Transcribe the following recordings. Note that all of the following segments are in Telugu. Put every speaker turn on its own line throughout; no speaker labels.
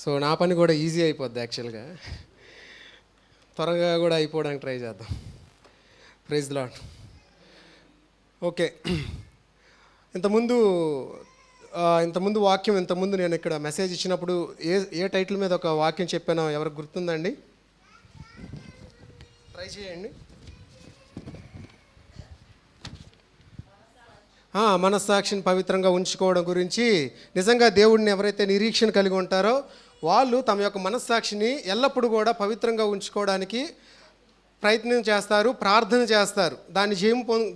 సో నా పని కూడా ఈజీ అయిపోద్ది యాక్చువల్గా, త్వరగా కూడా అయిపోవడానికి ట్రై చేద్దాం. Praise the lord. ఓకే, ఇంతకుముందు వాక్యం, ఇంతకుముందు నేను ఇక్కడ మెసేజ్ ఇచ్చినప్పుడు ఏ టైటిల్ మీద ఒక వాక్యం చెప్పానో ఎవరికి గుర్తుందండి? ట్రై చేయండి. మనస్సాక్షిని పవిత్రంగా ఉంచుకోవడం గురించి. నిజంగా దేవుడిని ఎవరైతే నిరీక్షణ కలిగి ఉంటారో వాళ్ళు తమ యొక్క మనస్సాక్షిని ఎల్లప్పుడూ కూడా పవిత్రంగా ఉంచుకోవడానికి ప్రయత్నం చేస్తారు, ప్రార్థన చేస్తారు. దాన్ని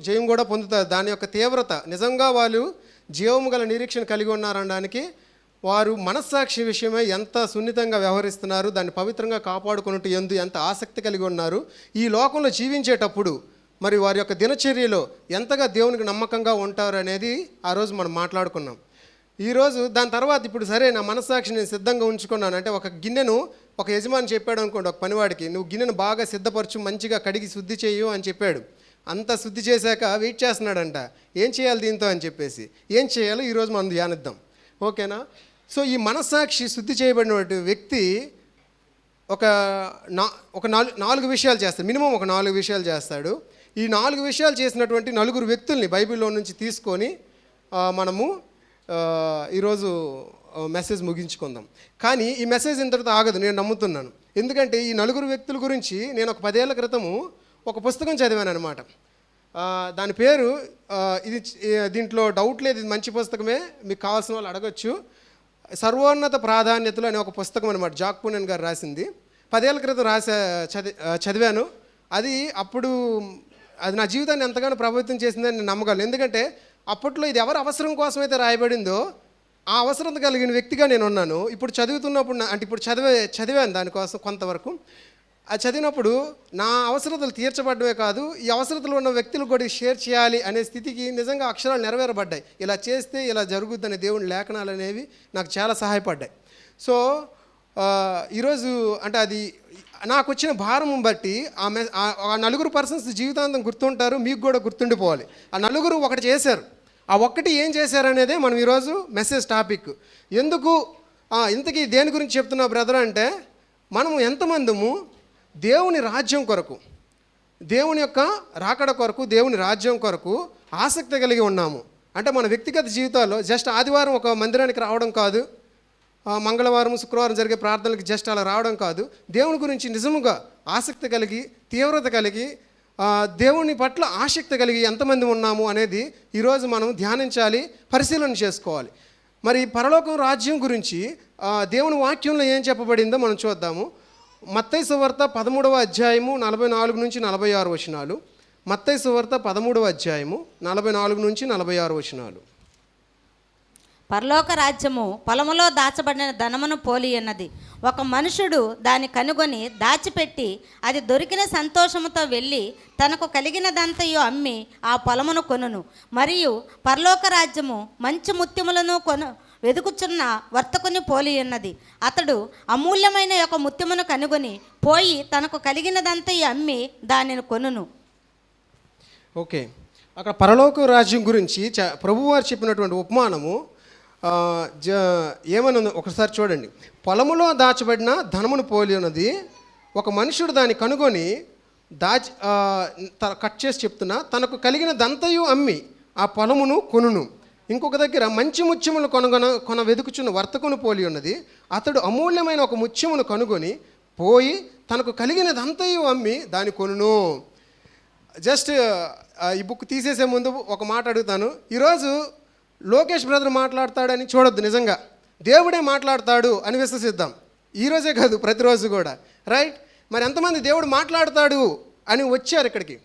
జయం కూడా పొందుతారు. దాని యొక్క తీవ్రత, నిజంగా వాళ్ళు జీవము గల నిరీక్షణ కలిగి ఉన్నారనడానికి వారు మనస్సాక్షి విషయమై ఎంత సున్నితంగా వ్యవహరిస్తున్నారు, దాన్ని పవిత్రంగా కాపాడుకున్నట్టు ఎంత ఆసక్తి కలిగి ఉన్నారు. ఈ లోకంలో జీవించేటప్పుడు మరి వారి యొక్క దినచర్యలో ఎంతగా దేవునికి నమ్మకంగా ఉంటారు అనేది ఆ రోజు మనం మాట్లాడుకున్నాం. ఈరోజు దాని తర్వాత ఇప్పుడు సరే నా మనస్సాక్షి నేను సిద్ధంగా ఉంచుకున్నాను అంటే, ఒక గిన్నెను ఒక యజమాని చెప్పాడు అనుకోండి ఒక పనివాడికి, నువ్వు గిన్నెను బాగా సిద్ధపరచు, మంచిగా కడిగి శుద్ధి చేయు అని చెప్పాడు. అంతా శుద్ధి చేశాక వెయిట్ చేస్తున్నాడంట, ఏం చేయాలి దీంతో అని చెప్పేసి. ఏం చేయాలో ఈరోజు మనం ధ్యానిద్దాం, ఓకేనా? సో ఈ మనస్సాక్షి శుద్ధి చేయబడిన వ్యక్తి ఒక 4 విషయాలు చేస్తాడు, మినిమం ఒక 4 విషయాలు చేస్తాడు. ఈ 4 విషయాలు చేసినటువంటి 4 వ్యక్తుల్ని బైబిల్లో నుంచి తీసుకొని మనము ఈరోజు మెసేజ్ ముగించుకుందాం. కానీ ఈ మెసేజ్ ఇంతటితో ఆగదు, నేను నమ్ముతున్నాను. ఎందుకంటే ఈ 4 వ్యక్తుల గురించి నేను ఒక 10 ఏళ్ల క్రితము ఒక పుస్తకం చదివాను అనమాట. దాని పేరు దీంట్లో డౌట్ లేదు, ఇది మంచి పుస్తకమే, మీకు కావాల్సిన వాళ్ళు అడగచ్చు. సర్వోన్నత ప్రాధాన్యతలు అనే ఒక పుస్తకం అనమాట, జాక్ పూనెన్ గారు రాసింది. 10 ఏళ్ల క్రితం చదివాను. అది నా జీవితాన్ని ఎంతగానో ప్రభావితం చేసిందని నేను నమ్మగలను. ఎందుకంటే అప్పట్లో ఇది ఎవరి అవసరం కోసమైతే రాయబడిందో ఆ అవసరం కలిగిన వ్యక్తిగా నేను ఉన్నాను. ఇప్పుడు చదువుతున్నప్పుడు అంటే ఇప్పుడు చదివాను దానికోసం కొంతవరకు. అది చదివినప్పుడు నా అవసరతలు తీర్చబడ్డవే కాదు, ఈ అవసరతలు ఉన్న వ్యక్తులకు కూడా షేర్ చేయాలి అనే స్థితికి నిజంగా అక్షరాలు నెరవేరబడ్డాయి. ఇలా చేస్తే ఇలా జరుగుద్దనే దేవుని లేఖనాలు అనేవి నాకు చాలా సహాయపడ్డాయి. సో ఈరోజు అంటే అది నాకు వచ్చిన భారం బట్టి ఆ 4 పర్సన్స్ జీవితాంతం గుర్తుంటారు, మీకు కూడా గుర్తుండిపోవాలి. ఆ 4 ఒకటి చేశారు. ఆ ఒక్కటి ఏం చేశారనేదే మనం ఈరోజు మెసేజ్ టాపిక్. ఎందుకు ఇంతకీ దేని గురించి చెప్తున్నా బ్రదర్ అంటే, మనము ఎంతమందము దేవుని రాజ్యం కొరకు, దేవుని యొక్క రాకడ కొరకు, దేవుని రాజ్యం కొరకు ఆసక్తి కలిగి ఉన్నాము. అంటే మన వ్యక్తిగత జీవితాల్లో జస్ట్ ఆదివారం ఒక మందిరానికి రావడం కాదు, మంగళవారం శుక్రవారం జరిగే ప్రార్థనలకు జస్ట్ అలా రావడం కాదు. దేవుని గురించి నిజముగా ఆసక్తి కలిగి, తీవ్రత కలిగి, దేవుని పట్ల ఆసక్తి కలిగి ఎంతమంది ఉన్నాము అనేది ఈరోజు మనం ధ్యానించాలి, పరిశీలన చేసుకోవాలి. మరి పరలోకం రాజ్యం గురించి దేవుని వాక్యంలో ఏం చెప్పబడిందో మనం చూద్దాము. మత్తయి సువార్త 13వ అధ్యాయము 44 నుంచి 46 వచనాలు. మత్తయి సువార్త 13వ అధ్యాయము 44 నుంచి 46 వచనాలు.
పరలోక రాజ్యము పొలములో దాచబడిన ధనమును పోలి ఉన్నది. ఒక మనుషుడు దాన్ని కనుగొని దాచిపెట్టి అది దొరికిన సంతోషముతో వెళ్ళి తనకు కలిగినదంతయు అమ్మి ఆ పొలమును కొనును. మరియు పరలోక రాజ్యము మంచి ముత్యములను వెదుకుచున్న వర్తకుని పోలి ఉన్నది. అతడు అమూల్యమైన ఒక ముత్యమును కనుగొని పోయి తనకు కలిగినదంతయు అమ్మి దానిని కొనును.
ఓకే, అక్కడ పరలోక రాజ్యం గురించి ప్రభువారు చెప్పినటువంటి ఉపమానము ఏమని ఒకసారి చూడండి. పొలములో దాచబడిన ధనమును పోలి ఉన్నది. ఒక మనుషుడు దాన్ని కనుగొని కట్ చేసి చెప్తున్నా, తనకు కలిగిన దంతయు అమ్మి ఆ పొలమును కొనును. ఇంకొక దగ్గర మంచి ముత్యములు కొన వెదుకుచున్న వర్తకును పోలి ఉన్నది. అతడు అమూల్యమైన ఒక ముత్యమును కనుగొని పోయి తనకు కలిగినదంతయు అమ్మి దాన్ని కొనును. జస్ట్ ఈ బుక్ తీసేసే ముందు ఒక మాట అడుగుతాను. ఈరోజు లోకేష్ బ్రదర్ మాట్లాడతాడని చూడొద్దు, నిజంగా దేవుడే మాట్లాడతాడు అని విశ్వసిద్దాం. ఈరోజే కాదు, ప్రతిరోజు కూడా, రైట్? మరి ఎంతమంది దేవుడు మాట్లాడతాడు అని వచ్చారు ఇక్కడికి?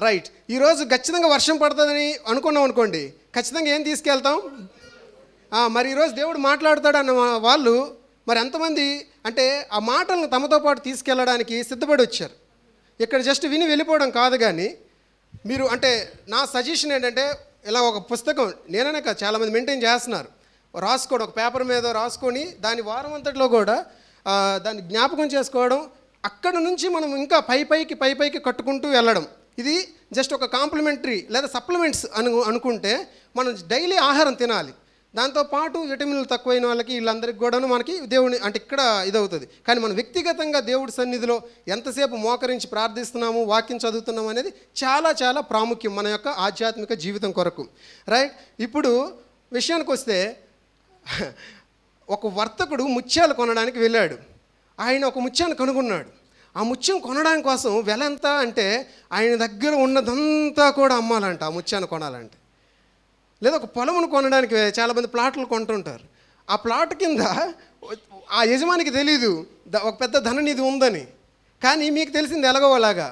రైట్. ఈరోజు ఖచ్చితంగా వర్షం పడుతుందని అనుకున్నాం అనుకోండి, ఖచ్చితంగా ఏం తీసుకెళ్తాం? మరి ఈరోజు దేవుడు మాట్లాడతాడు అన్న వాళ్ళు మరి ఎంతమంది అంటే ఆ మాటలను తమతో పాటు తీసుకెళ్ళడానికి సిద్ధపడి వచ్చారు? ఇక్కడ జస్ట్ విని వెళ్ళిపోవడం కాదు. కానీ మీరు అంటే నా సజెషన్ ఏంటంటే, ఇలా ఒక పుస్తకం నేననే కాదు చాలామంది మెయింటైన్ చేస్తున్నారు, రాసుకోవడం, ఒక పేపర్ మీద రాసుకొని దాని వారం అంతట్లో కూడా దాన్ని జ్ఞాపకం చేసుకోవడం, అక్కడ నుంచి మనం ఇంకా పైకి కట్టుకుంటూ వెళ్ళడం. ఇది జస్ట్ ఒక కాంప్లిమెంటరీ లేదా సప్లిమెంట్స్ అనుకుంటే మనం డైలీ ఆహారం తినాలి. దాంతోపాటు విటమిన్లు తక్కువైన వాళ్ళకి వీళ్ళందరికీ కూడాను మనకి దేవుని అంటే ఇక్కడ ఇదవుతుంది. కానీ మనం వ్యక్తిగతంగా దేవుడి సన్నిధిలో ఎంతసేపు మోకరించి ప్రార్థిస్తున్నాము, వాక్యం చదువుతున్నాము అనేది చాలా చాలా ప్రాముఖ్యం మన యొక్క ఆధ్యాత్మిక జీవితం కొరకు. రైట్. ఇప్పుడు విషయానికి వస్తే ఒక వర్తకుడు ముత్యాలు కొనడానికి వెళ్ళాడు. ఆయన ఒక ముత్యాన్ని కనుగొన్నాడు. ఆ ముత్యం కొనడానికి కోసం వెల ఎంత అంటే ఆయన దగ్గర ఉన్నదంతా కూడా అమ్మాలంట ఆ ముత్యాన్ని కొనాలంటే. లేదా ఒక పొలమును కొనడానికి చాలామంది ప్లాట్లు కొంటుంటారు. ఆ ప్లాట్ కింద ఆ యజమానికి తెలీదు ఒక పెద్ద ధననిధి ఉందని. కానీ మీకు తెలిసింది ఎలాగో అలాగా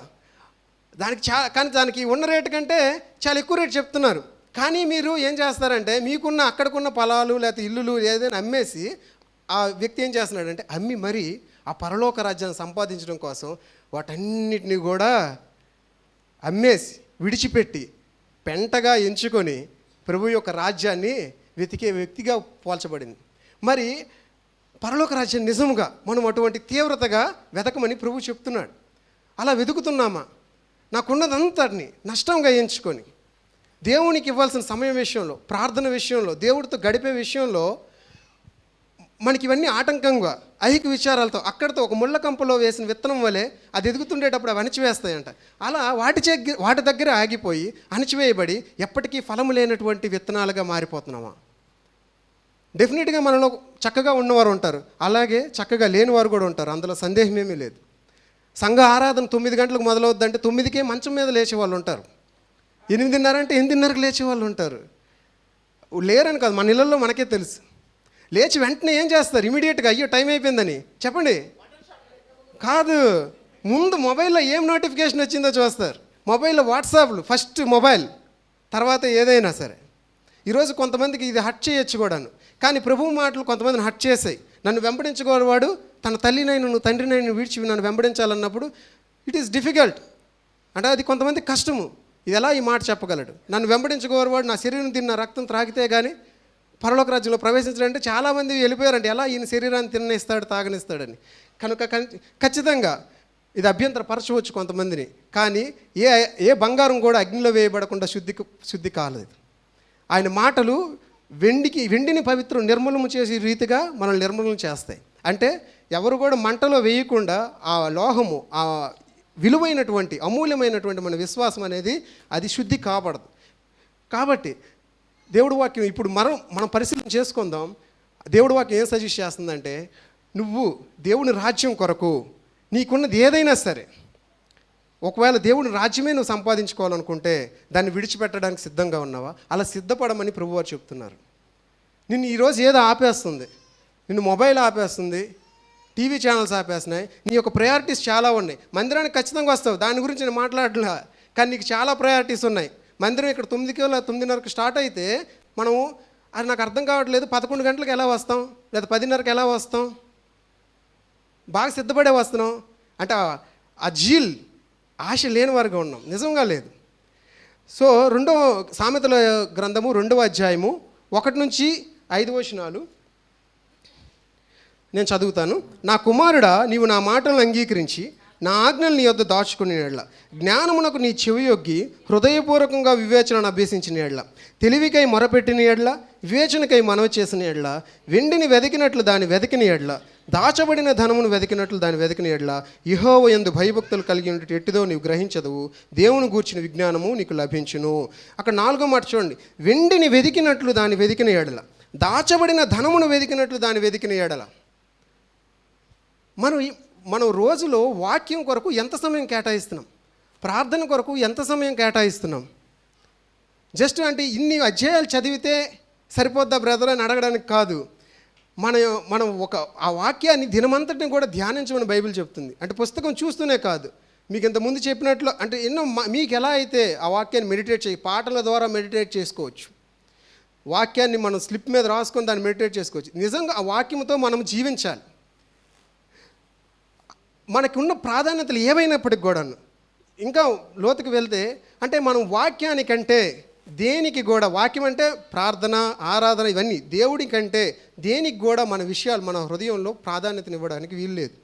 దానికి కానీ దానికి ఉన్న రేటు కంటే చాలా ఎక్కువ రేటు చెప్తున్నారు. కానీ మీరు ఏం చేస్తారంటే మీకున్న అక్కడికున్న పొలాలు లేకపోతే ఇల్లులు ఏదైనా అమ్మేసి ఆ వ్యక్తి ఏం చేస్తున్నాడంటే అమ్మి మరి ఆ పరలోక రాజ్యాన్ని సంపాదించడం కోసం వాటన్నిటిని కూడా అమ్మేసి విడిచిపెట్టి పెంటగా ఎంచుకొని ప్రభు యొక్క రాజ్యాన్ని వెతికే వ్యక్తిగా పోల్చబడింది. మరి పరలోక రాజ్యం నిజముగా మనం అటువంటి తీవ్రతగా వెతకమని ప్రభు చెప్తున్నాడు. అలా వెతుకుతున్నామా? నాకున్నదంతటిని నష్టంగా ఎంచుకొని దేవునికి ఇవ్వాల్సిన సమయం విషయంలో, ప్రార్థన విషయంలో, దేవుడితో గడిపే విషయంలో మనకి ఇవన్నీ ఆటంకంగా ఐహిక విచారాలతో అక్కడితో ఒక ముళ్ళ కంపలో వేసిన విత్తనం వలె అది ఎదుగుతుండేటప్పుడు అవి అణిచివేస్తాయంట. అలా వాటి దగ్గర ఆగిపోయి అణిచివేయబడి ఎప్పటికీ ఫలము లేనటువంటి విత్తనాలుగా మారిపోతున్నామా? డెఫినెట్గా మనలో చక్కగా ఉన్నవారు ఉంటారు, అలాగే చక్కగా లేనివారు కూడా ఉంటారు, అందులో సందేహమేమీ లేదు. సంఘ ఆరాధన 9 గంటలకు మొదలవుద్దంటే 9కే మంచం మీద లేచే వాళ్ళు ఉంటారు, 8:30 అంటే 8:30కి లేచే వాళ్ళు ఉంటారు. లేరని కాదు, మన ఇళ్ళల్లో మనకే తెలుసు. లేచి వెంటనే ఏం చేస్తారు? ఇమీడియట్గా అయ్యో టైం అయిపోయిందని చెప్పండి కాదు, ముందు మొబైల్లో ఏం నోటిఫికేషన్ వచ్చిందో చూస్తారు. మొబైల్లో వాట్సాప్లు ఫస్ట్, మొబైల్ తర్వాత ఏదైనా సరే. ఈరోజు కొంతమందికి ఇది హట్ చేయొచ్చు కూడాను, కానీ ప్రభువు మాటలు కొంతమందిని హట్ చేసాయి. నన్ను వెంబడించుకోవాడు తన తల్లినైనా తండ్రినైనా విడిచి నన్ను వెంబడించాలన్నప్పుడు ఇట్ ఈస్ డిఫికల్ట్ అంటే అది కొంతమంది కష్టము. ఇది ఎలా ఈ మాట చెప్పగలడు? నన్ను వెంబడించుకోవాడు నా శరీరం తిన్న రక్తం త్రాగితే కానీ పరలోక రాజ్యంలో ప్రవేశించాలంటే చాలామంది వెళ్ళిపోయారంటే ఎలా ఈయన శరీరాన్ని తిననిస్తాడు తాగనిస్తాడని. కనుక ఖచ్చితంగా ఇది అభ్యంతరపరచవచ్చు కొంతమందిని, కానీ ఏ బంగారం కూడా అగ్నిలో వేయబడకుండా శుద్ధి కాలేదు. ఆయన మాటలు వెండిని పవిత్రం నిర్మూలన చేసే రీతిగా మనల్ని నిర్మూలన చేస్తాయి. అంటే ఎవరు కూడా మంటలో వేయకుండా ఆ లోహము, ఆ విలువైనటువంటి అమూల్యమైనటువంటి మన విశ్వాసం అనేది అది శుద్ధి కాబడదు. కాబట్టి దేవుడి వాక్యం ఇప్పుడు మనం పరిశీలన చేసుకుందాం. దేవుడి వాక్యం ఏం సజెస్ట్ చేస్తుందంటే, నువ్వు దేవుని రాజ్యం కొరకు నీకున్నది ఏదైనా సరే, ఒకవేళ దేవుని రాజ్యమే నువ్వు సంపాదించుకోవాలనుకుంటే దాన్ని విడిచిపెట్టడానికి సిద్ధంగా ఉన్నావా? అలా సిద్ధపడమని ప్రభువారు చెప్తున్నారు. నిన్ను ఈరోజు ఏదో ఆపేస్తుంది, నిన్ను మొబైల్ ఆపేస్తుంది, టీవీ ఛానల్స్ ఆపేస్తున్నాయి, నీ యొక్క ప్రయారిటీస్ చాలా ఉన్నాయి. మందిరానికి ఖచ్చితంగా వస్తావు, దాని గురించి నేను మాట్లాడలే, కానీ నీకు చాలా ప్రయారిటీస్ ఉన్నాయి. మందిరం ఇక్కడ 9:30కి స్టార్ట్ అయితే మనము అది నాకు అర్థం కావట్లేదు 11 గంటలకు ఎలా వస్తాం, లేదా 10:30కి ఎలా వస్తాం? బాగా సిద్ధపడే వస్తున్నాం అంటే ఆ జీల్ ఆశ లేని వారుగా ఉన్నాం, నిజంగా లేదు. సో సామెతల గ్రంథము 2వ అధ్యాయము 1 నుంచి 5 వచనాలు నేను చదువుతాను. నా కుమారుడా, నీవు నా మాటలను అంగీకరించి నా ఆజ్ఞలు నీ యొద్ద దాచుకుని ఎడ్ల, జ్ఞానమునకు నీ చెవియొగ్గి హృదయపూర్వకంగా వివేచనను అభ్యసించిన ఎడ్ల, తెలివికై మొరపెట్టిన ఎడ్ల, వివేచనకై మనవి చేసిన ఎడ్ల, వెండిని వెతికినట్లు దాన్ని వెతికిన ఎడ్ల, దాచబడిన ధనమును వెతికినట్లు దాన్ని వెతికిన ఎడ్ల, యెహోవా యందు భయభక్తులు కలిగి ఉన్నట్టు ఎట్టిదో నీవు గ్రహించదవు, దేవుని గూర్చిన విజ్ఞానము నీకు లభించును. అక్కడ 4వ మాట చూడండి, వెండిని వెతికినట్లు దాన్ని వెతికిన ఎడల, దాచబడిన ధనమును వెతికినట్లు దాన్ని వెతికిన ఎడల. మనం రోజులో వాక్యం కొరకు ఎంత సమయం కేటాయిస్తున్నాం? ప్రార్థన కొరకు ఎంత సమయం కేటాయిస్తున్నాం? జస్ట్ అంటే ఇన్ని అధ్యాయాలు చదివితే సరిపోద్దా బ్రదర్ అని అడగడానికి కాదు. మనం ఆ వాక్యాన్ని దినమంతటిని కూడా ధ్యానించమని బైబిల్ చెప్తుంది. అంటే పుస్తకం చూస్తూనే కాదు, మీకు ఇంతకుముందు చెప్పినట్లు అంటే ఎన్నో మీకు ఎలా అయితే ఆ వాక్యాన్ని మెడిటేట్ పాటల ద్వారా మెడిటేట్ చేసుకోవచ్చు, వాక్యాన్ని మనం స్లిప్ మీద రాసుకొని దాన్ని మెడిటేట్ చేసుకోవచ్చు. నిజంగా ఆ వాక్యంతో మనం జీవించాలి. మనకున్న ప్రాధాన్యతలు ఏవైనప్పటికి కూడాను ఇంకా లోతుకు వెళ్తే అంటే మనం వాక్యానికంటే దేనికి కూడా, వాక్యం అంటే ప్రార్థన ఆరాధన ఇవన్నీ, దేవుడి కంటే దేనికి కూడా మన విషయాలు మన హృదయంలో ప్రాధాన్యతనివ్వడానికి వీల్లేదు.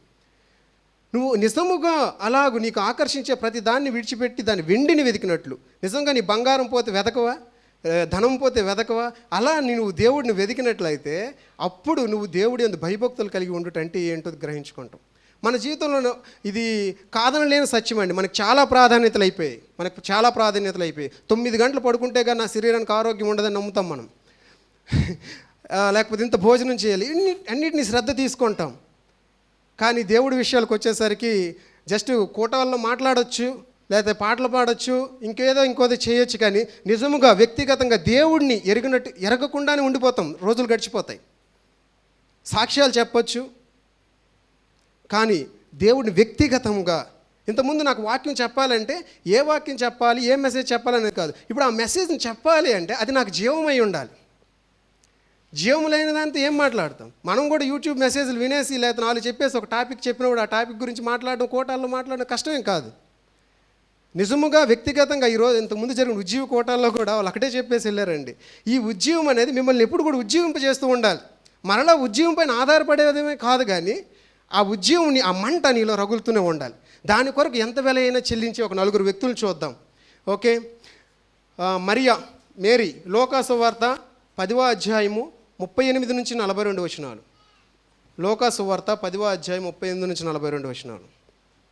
నువ్వు నిజముగా అలాగూ నీకు ఆకర్షించే ప్రతి దాన్ని విడిచిపెట్టి దాన్ని వెండిని వెతికినట్లు, నిజంగా నీ బంగారం పోతే వెతకవా? ధనం పోతే వెదకవా? అలా నువ్వు దేవుడిని వెతికినట్లయితే అప్పుడు నువ్వు దేవుడి యందు భయభక్తులు కలిగి ఉండుటంటే ఏంటో గ్రహించుకుంటాం. మన జీవితంలో ఇది కాదనలేని సత్యం అండి. మనకు చాలా ప్రాధాన్యతలు అయిపోయాయి. 9 గంటలు పడుకుంటే కానీ నా శరీరానికి ఆరోగ్యం ఉండదని నమ్ముతాం మనం. లేకపోతే ఇంత భోజనం చేయాలి, అన్నిటిని శ్రద్ధ తీసుకుంటాం. కానీ దేవుడి విషయాలకు వచ్చేసరికి జస్ట్ కూటాల్లో మాట్లాడొచ్చు, లేకపోతే పాటలు పాడొచ్చు, ఇంకోది చేయొచ్చు. కానీ నిజముగా వ్యక్తిగతంగా దేవుడిని ఎరగకుండానే ఉండిపోతాం. రోజులు గడిచిపోతాయి. సాక్ష్యాలు చెప్పొచ్చు, కానీ దేవుడిని వ్యక్తిగతంగా ఇంతకుముందు నాకు వాక్యం చెప్పాలంటే ఏ వాక్యం చెప్పాలి, ఏ మెసేజ్ చెప్పాలనేది కాదు. ఇప్పుడు ఆ మెసేజ్ని చెప్పాలి అంటే అది నాకు జీవమై ఉండాలి. జీవం లేని దాంతో ఏం మాట్లాడతాం? మనం కూడా యూట్యూబ్ మెసేజ్లు వినేసి లేదా 4 చెప్పేసి ఒక టాపిక్ చెప్పినప్పుడు ఆ టాపిక్ గురించి మాట్లాడడం, కోటాల్లో మాట్లాడడం కష్టమేం కాదు. నిజముగా వ్యక్తిగతంగా ఈరోజు ఇంతకుముందు జరిగిన ఉజ్జీవ కోటాల్లో కూడా వాళ్ళు ఒకటే చెప్పేసి వెళ్ళారండి. ఈ ఉజ్జీవం అనేది మిమ్మల్ని ఎప్పుడు కూడా ఉజ్జీవింపజేస్తూ ఉండాలి. మరలా ఉజ్జీవం పైన ఆధారపడేదేమే కాదు, కానీ ఆ ఉజ్జీవంని, ఆ మంట నీలో రగులుతూనే ఉండాలి. దాని కొరకు ఎంత వెల అయినా చెల్లించి ఒక 4 వ్యక్తులు చూద్దాం. ఓకే, మేరీ లోకాసు వార్త 10వ అధ్యాయము 38 నుంచి 42 వచనాలు. లోకాసు వార్త 10వ అధ్యాయం 38 నుంచి 42 వచనాలు.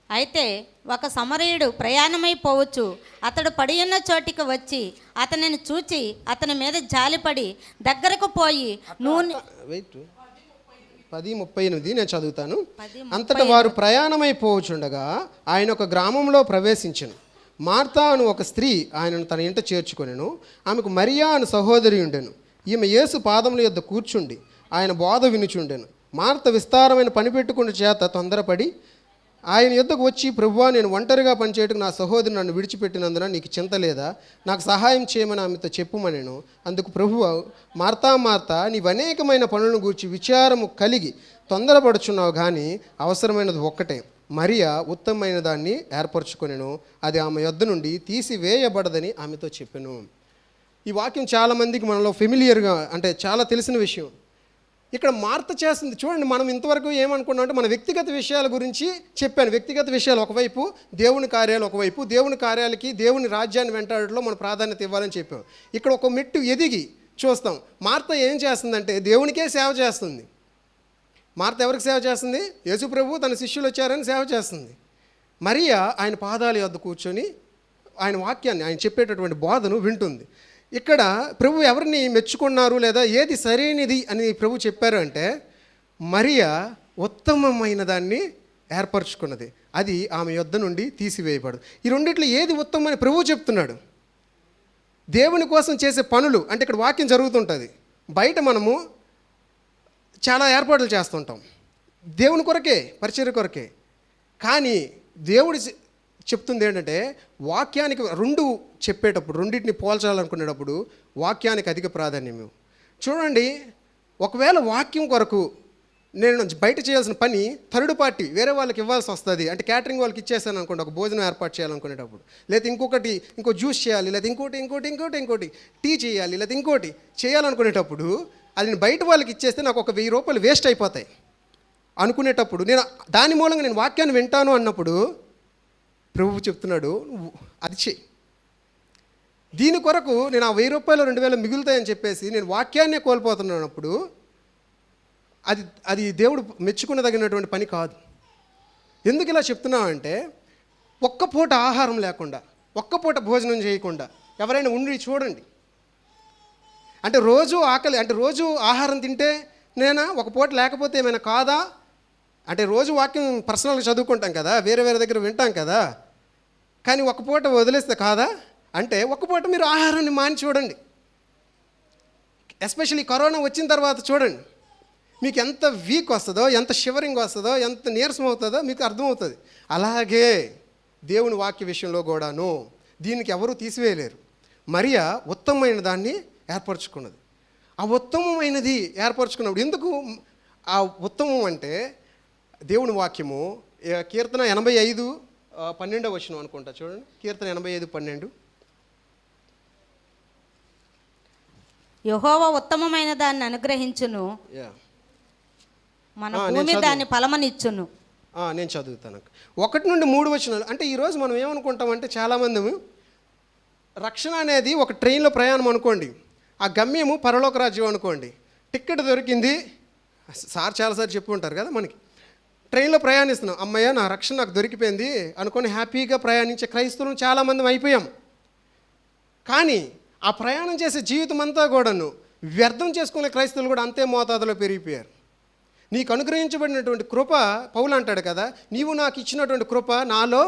అయితే ఒక సమరయుడు ప్రయాణమైపోవచ్చు, అతడు పడియున్న చోటికి వచ్చి అతనిని చూచి అతని మీద జాలిపడి దగ్గరకు పోయి నూనె
10:38 నేను చదువుతాను. అంతటా వారు ప్రయాణమైపోవచ్చుండగా ఆయన ఒక గ్రామంలో ప్రవేశించెను. మార్తా అను ఒక స్త్రీ ఆయనను తన ఇంట చేర్చుకొనెను. ఆమెకు మరియా అను సహోదరి ఉండెను. ఈమె యేసు పాదముల యొద్ద కూర్చుండి ఆయన బోధ వినుచుండెను. మార్త విస్తారమైన పని పెట్టుకుని చేత తొందరపడి ఆయన యొద్దకు వచ్చి, ప్రభువా, నేను ఒంటరిగా పనిచేయటకు నా సహోదరు నన్ను విడిచిపెట్టినందున నీకు చింత లేదా? నాకు సహాయం చేయమని ఆమెతో చెప్పుమనెను. అందుకు ప్రభువు, మార్తా మార్తా, నీవు అనేకమైన పనులను గూర్చి విచారము కలిగి తొందరపడుచున్నావు, కానీ అవసరమైనది ఒక్కటే. మరియా ఉత్తమమైన దాన్ని ఏర్పరచుకొనెను, అది ఆమె యొద్ద నుండి తీసివేయబడదని ఆమెతో చెప్పెను. ఈ వాక్యం చాలామందికి మనలో ఫెమిలియర్గా, అంటే చాలా తెలిసిన విషయం. ఇక్కడ మార్త చేస్తుంది చూడండి. మనం ఇంతవరకు ఏమనుకున్నాం అంటే మన వ్యక్తిగత విషయాల గురించి చెప్పాను. వ్యక్తిగత విషయాలు ఒకవైపు, దేవుని కార్యాలు ఒకవైపు. దేవుని కార్యాలకి, దేవుని రాజ్యాన్ని వెంటాడటంలో మనం ప్రాధాన్యత ఇవ్వాలని చెప్పాం. ఇక్కడ ఒక మెట్టు ఎదిగి చూస్తాం. మార్త ఏం చేస్తుందంటే దేవునికే సేవ చేస్తుంది. మార్త ఎవరికి సేవ చేస్తుంది? యేసు ప్రభు తన శిష్యులు వచ్చారని సేవ చేస్తుంది. మరియా ఆయన పాదాల యొద్ద కూర్చొని ఆయన వాక్యాన్ని, ఆయన చెప్పేటటువంటి బోధను వింటుంది. ఇక్కడ ప్రభు ఎవరిని మెచ్చుకున్నారు లేదా ఏది సరైనది అని ప్రభు చెప్పారు అంటే మరియా ఉత్తమమైన దాన్ని ఏర్పరచుకున్నది, అది ఆమె యొద్ద నుండి తీసివేయబడదు. ఈ రెండిట్లో ఏది ఉత్తమని ప్రభువు చెప్తున్నాడు. దేవుని కోసం చేసే పనులు అంటే ఇక్కడ వాక్యం జరుగుతుంటుంది. బయట మనము చాలా ఏర్పాట్లు చేస్తుంటాం దేవుని కొరకే, పరిచర్య కొరకే. కానీ దేవుడి చెప్తుంది ఏంటంటే వాక్యానికి 2 చెప్పేటప్పుడు, రెండింటిని పోల్చాలనుకునేటప్పుడు వాక్యానికి అధిక ప్రాధాన్యం. చూడండి, ఒకవేళ వాక్యం కొరకు నేను బయట చేయాల్సిన పని థర్డ్ పార్టీ వేరే వాళ్ళకి ఇవ్వాల్సి వస్తుంది. అంటే క్యాటరింగ్ వాళ్ళకి ఇచ్చేసాను అనుకోండి, ఒక భోజనం ఏర్పాటు చేయాలనుకునేటప్పుడు, లేదా ఇంకో జ్యూస్ చేయాలి, లేదా ఇంకోటి టీ చేయాలి, లేదా ఇంకోటి చేయాలనుకునేటప్పుడు అది బయట వాళ్ళకి ఇచ్చేస్తే నాకు ఒక 1000 రూపాయలు వేస్ట్ అయిపోతాయి అనుకునేటప్పుడు, నేను దాని మూలంగా నేను వాక్యాన్ని వింటాను అన్నప్పుడు ప్రభువు చెప్తున్నాడు, అది చెయ్యి. దీని కొరకు నేను ఆ 1000 రూపాయలు 2000 మిగులుతాయని చెప్పేసి నేను వాక్యాన్నే కోల్పోతున్నప్పుడు అది దేవుడు మెచ్చుకునదగినటువంటి పని కాదు. ఎందుకు ఇలా చెప్తున్నామంటే, ఒక్క పూట ఆహారం లేకుండా, ఒక్క పూట భోజనం చేయకుండా ఎవరైనా ఉండి చూడండి. అంటే రోజు ఆకలి, అంటే రోజు ఆహారం తింటే నేనా, ఒక పూట లేకపోతే ఏమైనా కాదా? అంటే రోజు వాక్యం పర్సనల్గా చదువుకుంటాం కదా, వేరే దగ్గర వింటాం కదా, కానీ ఒక పూట వదిలేస్తే కాదా? అంటే ఒక పూట మీరు ఆహారాన్ని మాని చూడండి. ఎస్పెషల్లీ కరోనా వచ్చిన తర్వాత చూడండి, మీకు ఎంత వీక్ వస్తుందో, ఎంత షివరింగ్ వస్తుందో, ఎంత నీరసం అవుతుందో మీకు అర్థమవుతుంది. అలాగే దేవుని వాక్య విషయంలో కూడాను దీనికి ఎవరూ తీసివేయలేరు. మరియా ఉత్తమమైన దాన్ని ఏర్పరచుకున్నది. ఆ ఉత్తమమైనది ఏర్పరచుకున్నప్పుడు ఎందుకు ఆ ఉత్తమం అంటే దేవుని వాక్యము కీర్తన 85:12 వచనం అనుకుంటా చూడండి. కీర్తన 85:12.
యెహోవా ఉత్తమమైన దాన్ని అనుగ్రహించును, మన భూమి దాన్ని ఫలమనిచ్చును.
నేను చదువుతాను. 1 నుండి 3 వచనాలు. అంటే ఈరోజు మనం ఏమనుకుంటామంటే చాలామంది రక్షణ అనేది ఒక ట్రైన్లో ప్రయాణం అనుకోండి, ఆ గమ్యము పరలోక రాజ్యం అనుకోండి. టికెట్ దొరికింది, సార్ చాలాసార్లు చెప్పు ఉంటారు కదా మనకి, ట్రైన్లో ప్రయాణిస్తున్నాం, అమ్మయ్య నా రక్షణ నాకు దొరికిపోయింది అనుకొని హ్యాపీగా ప్రయాణించే క్రైస్తవులు చాలామంది అయిపోయాం. కానీ ఆ ప్రయాణం చేసే జీవితం అంతా కూడాను వ్యర్థం చేసుకునే క్రైస్తవులు కూడా అంతే మోతాదులో పెరిగిపోయారు. నీకు అనుగ్రహించబడినటువంటి కృప, పౌలు అంటాడు కదా, నీవు నాకు ఇచ్చినటువంటి కృప నాలో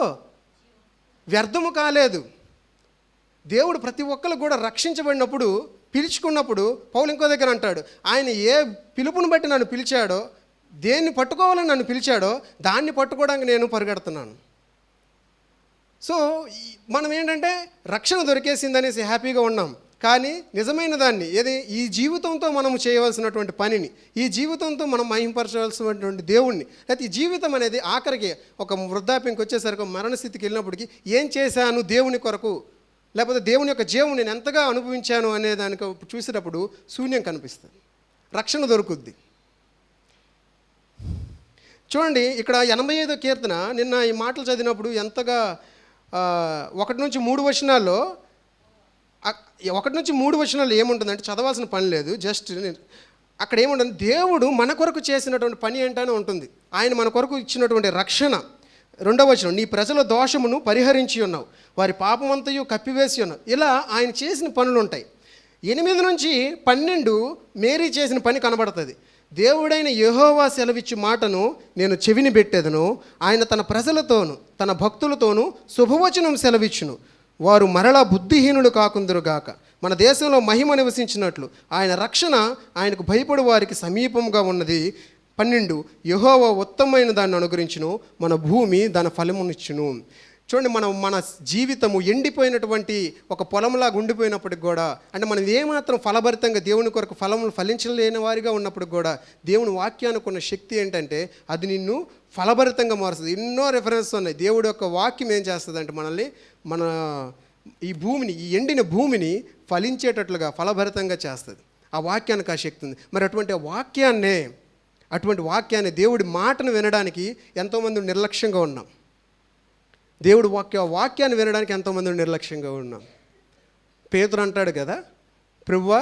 వ్యర్థము కాలేదు. దేవుడు ప్రతి ఒక్కరు కూడా రక్షించబడినప్పుడు, పిలుచుకున్నప్పుడు పౌలు ఇంకో దగ్గర అంటాడు, ఆయన ఏ పిలుపుని బట్టి నన్ను పిలిచాడో, దేన్ని పట్టుకోవాలని నన్ను పిలిచాడో దాన్ని పట్టుకోవడానికి నేను పరిగెడుతున్నాను. సో మనం ఏంటంటే రక్షణ దొరికేసిందనేసి హ్యాపీగా ఉన్నాం, కానీ నిజమైన దాన్ని ఏది ఈ జీవితంతో మనం చేయవలసినటువంటి పనిని, ఈ జీవితంతో మనం మహింపరచవలసినటువంటి దేవుణ్ణి, లేకపోతే ఈ జీవితం అనేది ఆఖరికి ఒక వృద్ధాప్యంకి వచ్చేసరికి మరణస్థితికి వెళ్ళినప్పటికీ ఏం చేశాను దేవుని కొరకు, లేకపోతే దేవుని యొక్క జీవం నేను ఎంతగా అనుభవించాను అనే దానికి చూసేటప్పుడు శూన్యం కనిపిస్తుంది, రక్షణ దొరుకుద్ది. చూడండి ఇక్కడ 85వ కీర్తన, నిన్న ఈ మాటలు చదివినప్పుడు ఎంతగా 1 నుంచి 3 వచనాల్లో 1 నుంచి 3 వచనాల్లో ఏముంటుందంటే చదవాల్సిన పని లేదు, జస్ట్ అక్కడ ఏముంటుంది, దేవుడు మన కొరకు చేసినటువంటి పని ఏంటనే ఉంటుంది. ఆయన మన కొరకు ఇచ్చినటువంటి రక్షణ. 2వ వచనం, నీ ప్రజల దోషమును పరిహరించి ఉన్నావు, వారి పాపమంతయు కప్పివేసి ఉన్నావు. ఇలా ఆయన చేసిన పనులు ఉంటాయి. 8 నుంచి 12 మేరీ చేసిన పని కనబడుతుంది. దేవుడైన యెహోవా సెలవిచ్చు మాటను నేను చెవిని పెట్టెదను, ఆయన తన ప్రజలతోనూ తన భక్తులతోనూ శుభవచనం సెలవిచ్చును, వారు మరలా బుద్ధిహీనులు కాకుందురుగాక. మన దేశంలో మహిమ నివసించినట్లు ఆయన రక్షణ ఆయనకు భయపడు వారికి సమీపంగా ఉన్నది. 12 యెహోవా ఉత్తమమైన దాన్ని అనుగ్రహించును, మన భూమి దాని ఫలమునిచ్చును. చూడండి, మన జీవితము ఎండిపోయినటువంటి ఒక పొలంలాగా ఉండిపోయినప్పటికి కూడా, అంటే మనం ఏమాత్రం ఫలభరితంగా దేవుని కొరకు ఫలములు ఫలించలేని వారిగా ఉన్నప్పటికి కూడా దేవుని వాక్యానికి ఉన్న శక్తి ఏంటంటే అది నిన్ను ఫలభరితంగా మారుస్తుంది. ఎన్నో రెఫరెన్స్ ఉన్నాయి. దేవుడి యొక్క వాక్యం ఏం చేస్తుంది అంటే మనల్ని, మన ఈ భూమిని, ఈ ఎండిన భూమిని ఫలించేటట్లుగా ఫలభరితంగా చేస్తుంది. ఆ వాక్యానికి ఆ శక్తి ఉంది. మరి అటువంటి వాక్యాన్ని దేవుడి మాటను వినడానికి ఎంతోమంది నిర్లక్ష్యంగా ఉన్నాం. దేవుడు వాక్యాన్ని వినడానికి ఎంతోమంది నిర్లక్ష్యంగా ఉన్నాం. పేతురు అంటాడు కదా, ప్రభువా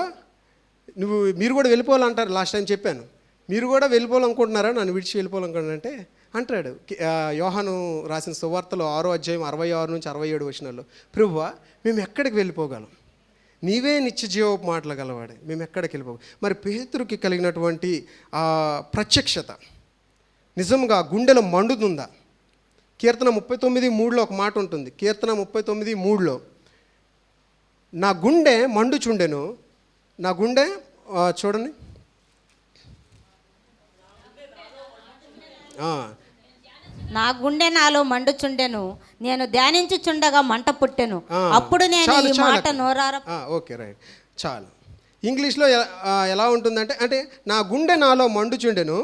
మీరు కూడా వెళ్ళిపోవాలంటారు, లాస్ట్ టైం చెప్పాను, మీరు కూడా వెళ్ళిపోవాలనుకుంటున్నారా, నన్ను విడిచి వెళ్ళిపోవాలనుకుంటున్నారంటే అంటాడు యోహాను రాసిన సువార్తలో 6వ అధ్యాయం 66 నుంచి 67 వచనాల్లో, ప్రభువా మేము ఎక్కడికి వెళ్ళిపోగలం, నీవే నిత్య జీవపు మాటలు గలవాడే, మేము ఎక్కడికి వెళ్ళిపోగలం. మరి పేతురుకి కలిగినటువంటి ప్రత్యక్షత నిజంగా గుండెలో మండుతుందా? కీర్తన 39:3లో ఒక మాట ఉంటుంది. కీర్తన 39:3లో, నా గుండె మండుచుండెను, నా గుండె చూడండి,
నా గుండె నాలో మండుచుండెను, నేను ధ్యానించుచుండగా మంట పుట్టెను, అప్పుడు నేను ఈ మాట నోరార.
ఓకే, రైట్, చాలు. ఇంగ్లీష్లో ఎలా ఉంటుందంటే, అంటే నా గుండె నాలో మండుచుండెను,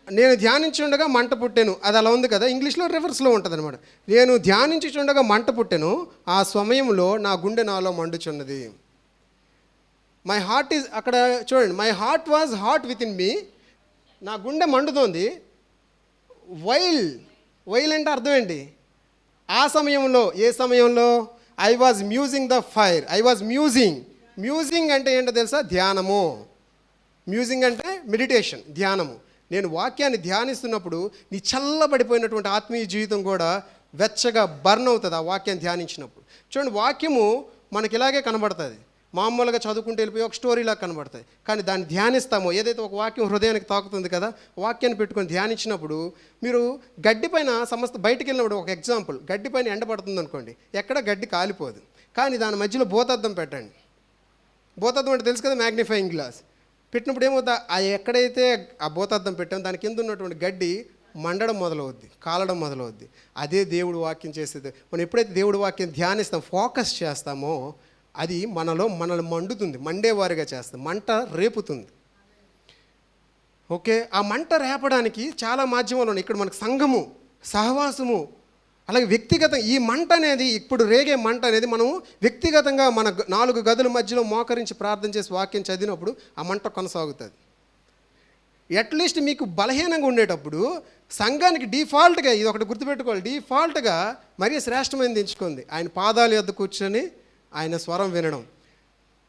నేను ధ్యానించుండగా మంట పుట్టెను, అది అలా ఉంది కదా. ఇంగ్లీష్లో రివర్స్లో ఉంటుంది అనమాట. నేను ధ్యానించుచుండగా మంట పుట్టెను, ఆ సమయంలో నా గుండె నాలో మండుచున్నది. మై హార్ట్ ఈజ్, అక్కడ చూడండి, my heart was hot with in me, నా గుండె మండుతోంది. వైల్ అంటే అర్థం ఏంటి? ఆ సమయంలో, ఏ సమయంలో? I was musing the fire, I was musing అంటే ఏంటో తెలుసా? ధ్యానము. మ్యూజింగ్ అంటే మెడిటేషన్, ధ్యానము. నేను వాక్యాన్ని ధ్యానిస్తున్నప్పుడు నీ చల్లబడిపోయినటువంటి ఆత్మీయ జీవితం కూడా వెచ్చగా బర్న్ అవుతుంది ఆ వాక్యాన్ని ధ్యానించినప్పుడు. చూడండి, వాక్యము మనకి ఇలాగే కనబడుతుంది, మామూలుగా చదువుకుంటూ వెళ్ళిపోయి ఒక స్టోరీలా కనబడుతుంది. కానీ దాన్ని ధ్యానిస్తామో, ఏదైతే ఒక వాక్యం హృదయానికి తాకుతుంది కదా, వాక్యాన్ని పెట్టుకొని ధ్యానించినప్పుడు మీరు గడ్డిపైన బయటికి వెళ్ళినప్పుడు, ఒక ఎగ్జాంపుల్, గడ్డిపైన ఎండపడుతుంది అనుకోండి, ఎక్కడ గడ్డి కాలిపోదు, కానీ దాని మధ్యలో భూతద్దం పెట్టండి. భూతద్దం అంటే తెలుసు కదా, మ్యాగ్నిఫైయింగ్ గ్లాస్ పెట్టినప్పుడు ఏమవుతా, ఎక్కడైతే ఆ భూతద్దం పెట్టామో దాని కింద ఉన్నటువంటి గడ్డి మండడం మొదలవుద్ది, కాలడం మొదలవుద్ది. అదే దేవుడు వాక్యం చేసేది. మనం ఎప్పుడైతే దేవుడు వాక్యం ధ్యానిస్తాం, ఫోకస్ చేస్తామో, అది మనల్ని మండుతుంది, మండేవారిగా చేస్తుంది, మంట రేపుతుంది. ఓకే, ఆ మంట రేపడానికి చాలా మాధ్యమాలు ఉన్నాయి. ఇక్కడ మనకు సంఘము, సహవాసము, అలాగే వ్యక్తిగతం. ఈ మంట అనేది, ఇప్పుడు రేగే మంట అనేది మనము వ్యక్తిగతంగా మన 4 గదుల మధ్యలో మోకరించి ప్రార్థన చేసి వాక్యం చదివినప్పుడు ఆ మంట కొనసాగుతుంది. అట్లీస్ట్ మీకు బలహీనంగా ఉండేటప్పుడు సంఘానికి డిఫాల్ట్గా ఇది ఒకటి గుర్తుపెట్టుకోవాలి, డిఫాల్ట్గా మరీ శ్రేష్టమైనది ఎంచుకుంది ఆయన పాదాల యొద్ద కూర్చొని ఆయన స్వరం వినడం.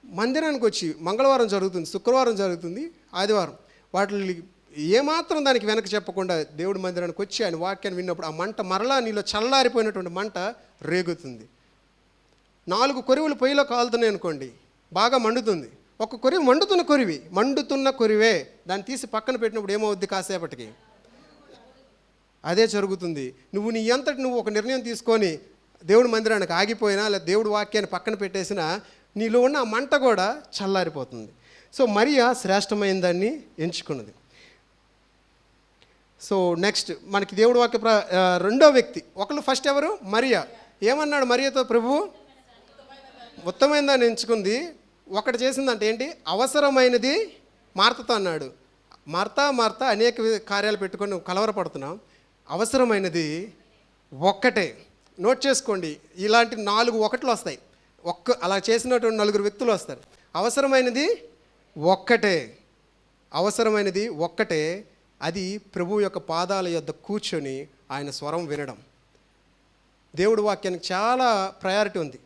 మందిరానికి వచ్చి మంగళవారం జరుగుతుంది, శుక్రవారం జరుగుతుంది, ఆదివారం, వాటిని ఏమాత్రం దానికి వెనక చెప్పకుండా దేవుడి మందిరానికి వచ్చి ఆయన వాక్యాన్ని విన్నప్పుడు ఆ మంట మరలా నీలో చల్లారిపోయినటువంటి మంట రేగుతుంది. 4 కొరివులు పొయ్యిలో కాలుతున్నాయి అనుకోండి, బాగా మండుతుంది. ఒక కొరివి మండుతున్న కొరివే దాన్ని తీసి పక్కన పెట్టినప్పుడు ఏమవుద్ది, కాసేపటికి అదే జరుగుతుంది. నువ్వు నీ అంతటి నువ్వు ఒక నిర్ణయం తీసుకొని దేవుడి మందిరానికి ఆగిపోయినా లేదా దేవుడి వాక్యాన్ని పక్కన పెట్టేసినా నీలో ఉన్న ఆ మంట కూడా చల్లారిపోతుంది. సో మరియా శ్రేష్టమైన దాన్ని ఎంచుకున్నది. సో నెక్స్ట్ మనకి దేవుడి వాక్య రెండో వ్యక్తి ఒకళ్ళు, ఫస్ట్ ఎవరు? మరియా. ఏమన్నాడు మరియతో ప్రభువు? ఉత్తమైన దాన్ని ఎంచుకుంది. ఒకటి చేసిందంటే ఏంటి? అవసరమైనది మార్తతో అన్నాడు. మార్తా అనేక కార్యాలు పెట్టుకొని కలవరపడుతున్నాం. అవసరమైనది ఒక్కటే. నోట్ చేసుకోండి, ఇలాంటి 4 ఒకట్లు వస్తాయి. అలా చేసినటువంటి 4 వ్యక్తులు వస్తారు. అవసరమైనది ఒక్కటే. అది ప్రభువు యొక్క పాదాల యొద్ద కూర్చొని ఆయన స్వరం వినడం. దేవుడి వాక్యానికి చాలా ప్రయారిటీ ఉంది.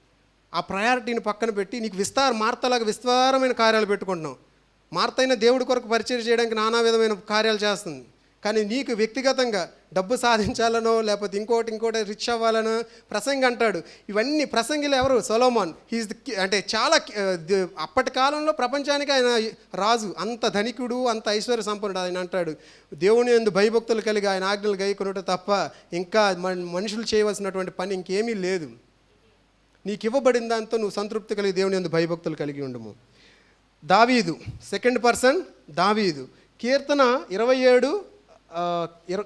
ఆ ప్రయారిటీని పక్కన పెట్టి నీకు మార్తలాగా విస్తారమైన కార్యాలు పెట్టుకుంటున్నావు. మార్త అయినా దేవుడి కొరకు పరిచయం చేయడానికి నానా విధమైన కార్యాలు చేస్తుంది. కానీ నీకు వ్యక్తిగతంగా డబ్బు సాధించాలనో లేకపోతే ఇంకోటి రిచ్ అవ్వాలనో ప్రసంగి అంటాడు. ఇవన్నీ ప్రసంగిలు ఎవరు? సొలొమోన్. అంటే చాలా అప్పటి కాలంలో ప్రపంచానికి ఆయన రాజు, అంత ధనికుడు, అంత ఐశ్వర్య సంపన్నుడు. ఆయన అంటాడు, దేవుని యందు భయభక్తులు కలిగి ఆయన ఆజ్ఞలు గైకొనుట తప్ప ఇంకా మనుషులు చేయవలసినటువంటి పని ఇంకేమీ లేదు. నీకు ఇవ్వబడిన దాంతో నువ్వు సంతృప్తి కలిగి దేవుని యందు భయభక్తులు కలిగి ఉండము. దావీదు, సెకండ్ పర్సన్ దావీదు. కీర్తన 27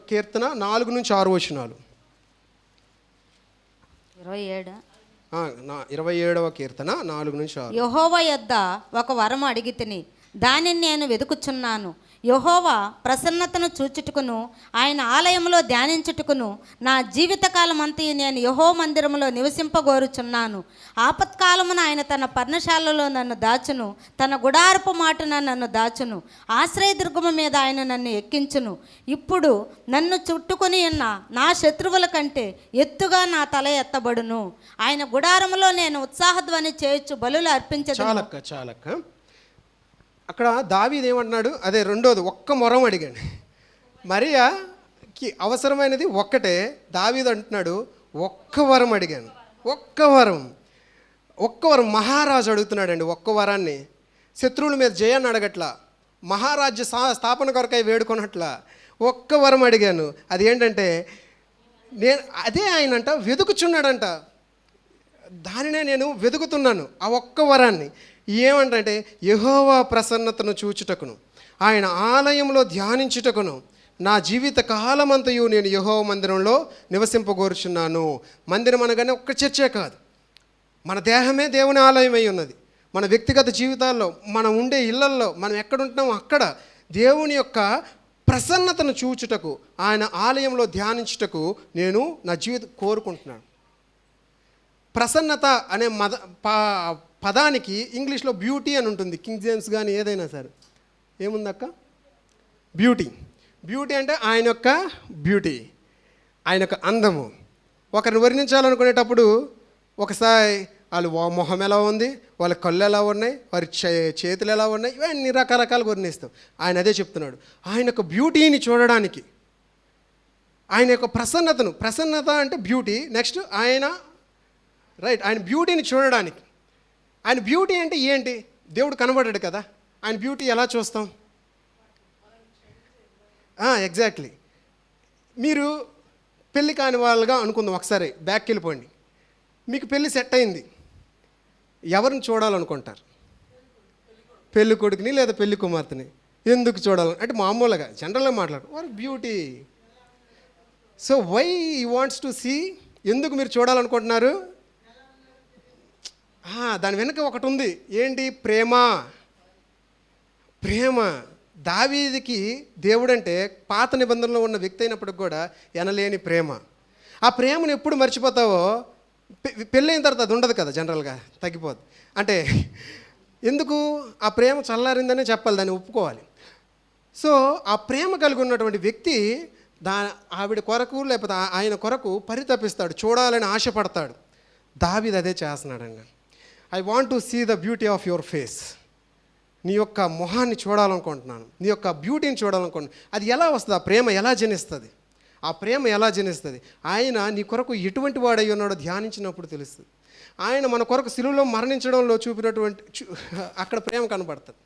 కీర్తన 4 నుంచి 6 వచనాలు. 27వ కీర్తన 4 నుంచి 6.
యెహోవా యొద్ద ఒక వరము అడిగితిని, దానిని నేను వెతుకుచున్నాను. యెహోవా ప్రసన్నతను చూచుటకును ఆయన ఆలయంలో ధ్యానించుటకును నా జీవితకాలమంతయు నేను యెహోవా మందిరములో నివసింపగోరుచున్నాను. ఆపత్కాలమున ఆయన తన పర్ణశాలలో నన్ను దాచును, తన గుడారపు మాటున నన్ను దాచును, ఆశ్రయదుర్గము మీద ఆయన నన్ను ఎక్కించును. ఇప్పుడు నన్ను చుట్టుకొని ఉన్న నా శత్రువుల కంటే ఎత్తుగా నా తల ఎత్తబడును. ఆయన గుడారములో నేను ఉత్సాహధ్వని చేయొచ్చు బలులు అర్పించదు.
చాలక్క అక్కడ దావీదు ఏమంటున్నాడు? అదే రెండోది, ఒక్క వరం అడిగాడు. మరియాకి అవసరమైనది ఒక్కటే. దావీదు అంటున్నాడు, ఒక్క వరం అడిగాను. ఒక్క వరం మహారాజు అడుగుతున్నాడండి. ఒక్క వరాన్ని శత్రువుల మీద జయాన్ని అడగట్లా, మహారాజ్య స్థాపన కొరకై వేడుకొనట్లా, ఒక్క వరం అడిగాను. అది ఏంటంటే అదే ఆయనంట వెతుకుచున్నాడంట. దానినే నేను వెతుకుతున్నాను, ఆ ఒక్క వరాన్ని. ఏమంటే యెహోవా ప్రసన్నతను చూచుటకును ఆయన ఆలయంలో ధ్యానించుటకును నా జీవిత కాలమంతయు నేను యెహోవా మందిరంలో నివసింపగోరుచున్నాను. మందిరం అనగానే ఒక్క చర్చే కాదు, మన దేహమే దేవుని ఆలయం అయి ఉన్నది. మన వ్యక్తిగత జీవితాల్లో, మనం ఉండే ఇళ్లల్లో, మనం ఎక్కడుంటున్నామో అక్కడ దేవుని యొక్క ప్రసన్నతను చూచుటకు ఆయన ఆలయంలో ధ్యానించుటకు నేను నా జీవితం కోరుకుంటున్నాను. ప్రసన్నత అనే పదానికి ఇంగ్లీష్లో బ్యూటీ అని ఉంటుంది. కింగ్ జేమ్స్ కానీ ఏదైనా సరే ఏముందక్క? బ్యూటీ అంటే ఆయన యొక్క బ్యూటీ, ఆయన యొక్క అందము. ఒకరిని వర్ణించాలనుకునేటప్పుడు ఒకసారి వాళ్ళు మొహం ఎలా ఉంది, వాళ్ళ కళ్ళు ఎలా ఉన్నాయి, వారి చేతులు ఎలా ఉన్నాయి, ఇవన్నీ రకరకాలుగా వర్ణిస్తాం. ఆయన అదే చెప్తున్నాడు. ఆయన యొక్క బ్యూటీని చూడడానికి, ఆయన యొక్క ప్రసన్నత అంటే బ్యూటీ. నెక్స్ట్ ఆయన ఆయన బ్యూటీని చూడడానికి. ఆయన బ్యూటీ అంటే ఏంటి? దేవుడు కనబడ్డాడు కదా, ఆయన బ్యూటీ ఎలా చూస్తాం? ఎగ్జాక్ట్లీ. మీరు పెళ్ళి కాని వాళ్ళుగా అనుకుందాం. ఒకసారి బ్యాక్కి వెళ్ళిపోండి. మీకు పెళ్ళి సెట్ అయింది, ఎవరిని చూడాలనుకుంటారు? పెళ్ళి కొడుకుని లేదా పెళ్ళి కుమార్తెని. ఎందుకు చూడాలని అంటే మామూలుగా జనరల్గా మాట్లాడు, వారి beauty. So why you wants to see, ఎందుకు మీరు చూడాలనుకుంటున్నారు? దాని వెనుక ఒకటి ఉంది. ఏంటి? ప్రేమ. దావీదుకి దేవుడంటే పాత నిబంధనలో ఉన్న వ్యక్తి అయినప్పటికి కూడా ఎనలేని ప్రేమ. ఆ ప్రేమను ఎప్పుడు మర్చిపోతావో పెళ్ళైన తర్వాత అది ఉండదు కదా, జనరల్గా తగ్గిపోదు. అంటే ఎందుకు? ఆ ప్రేమ చల్లారిందనే చెప్పాలి, దాన్ని ఒప్పుకోవాలి. సో ఆ ప్రేమ కలిగి ఉన్నటువంటి వ్యక్తి ఆవిడ కొరకు లేకపోతే ఆయన కొరకు పరితపిస్తాడు, చూడాలని ఆశపడతాడు. దావీదు అదే చేస్తున్నాడండి. I want to see the beauty of your face. నీ యొక్క మొహాన్ని చూడాలనుకుంటున్నాను, నీ యొక్క బ్యూటీని చూడాలనుకుంటున్నాను. అది ఎలా వస్తుంది? ఆ ప్రేమ ఎలా జనిస్తుంది? ఆ ప్రేమ ఎలా జనిస్తుంది? ఆయన నీ కొరకు ఎటువంటి వాడై ఉన్నాడో ధ్యానించినప్పుడు తెలుస్తుంది. ఆయన మన కొరకు శిలువలో మరణించడంలో చూపినటువంటి అక్కడ ప్రేమ కనబడుతుంది.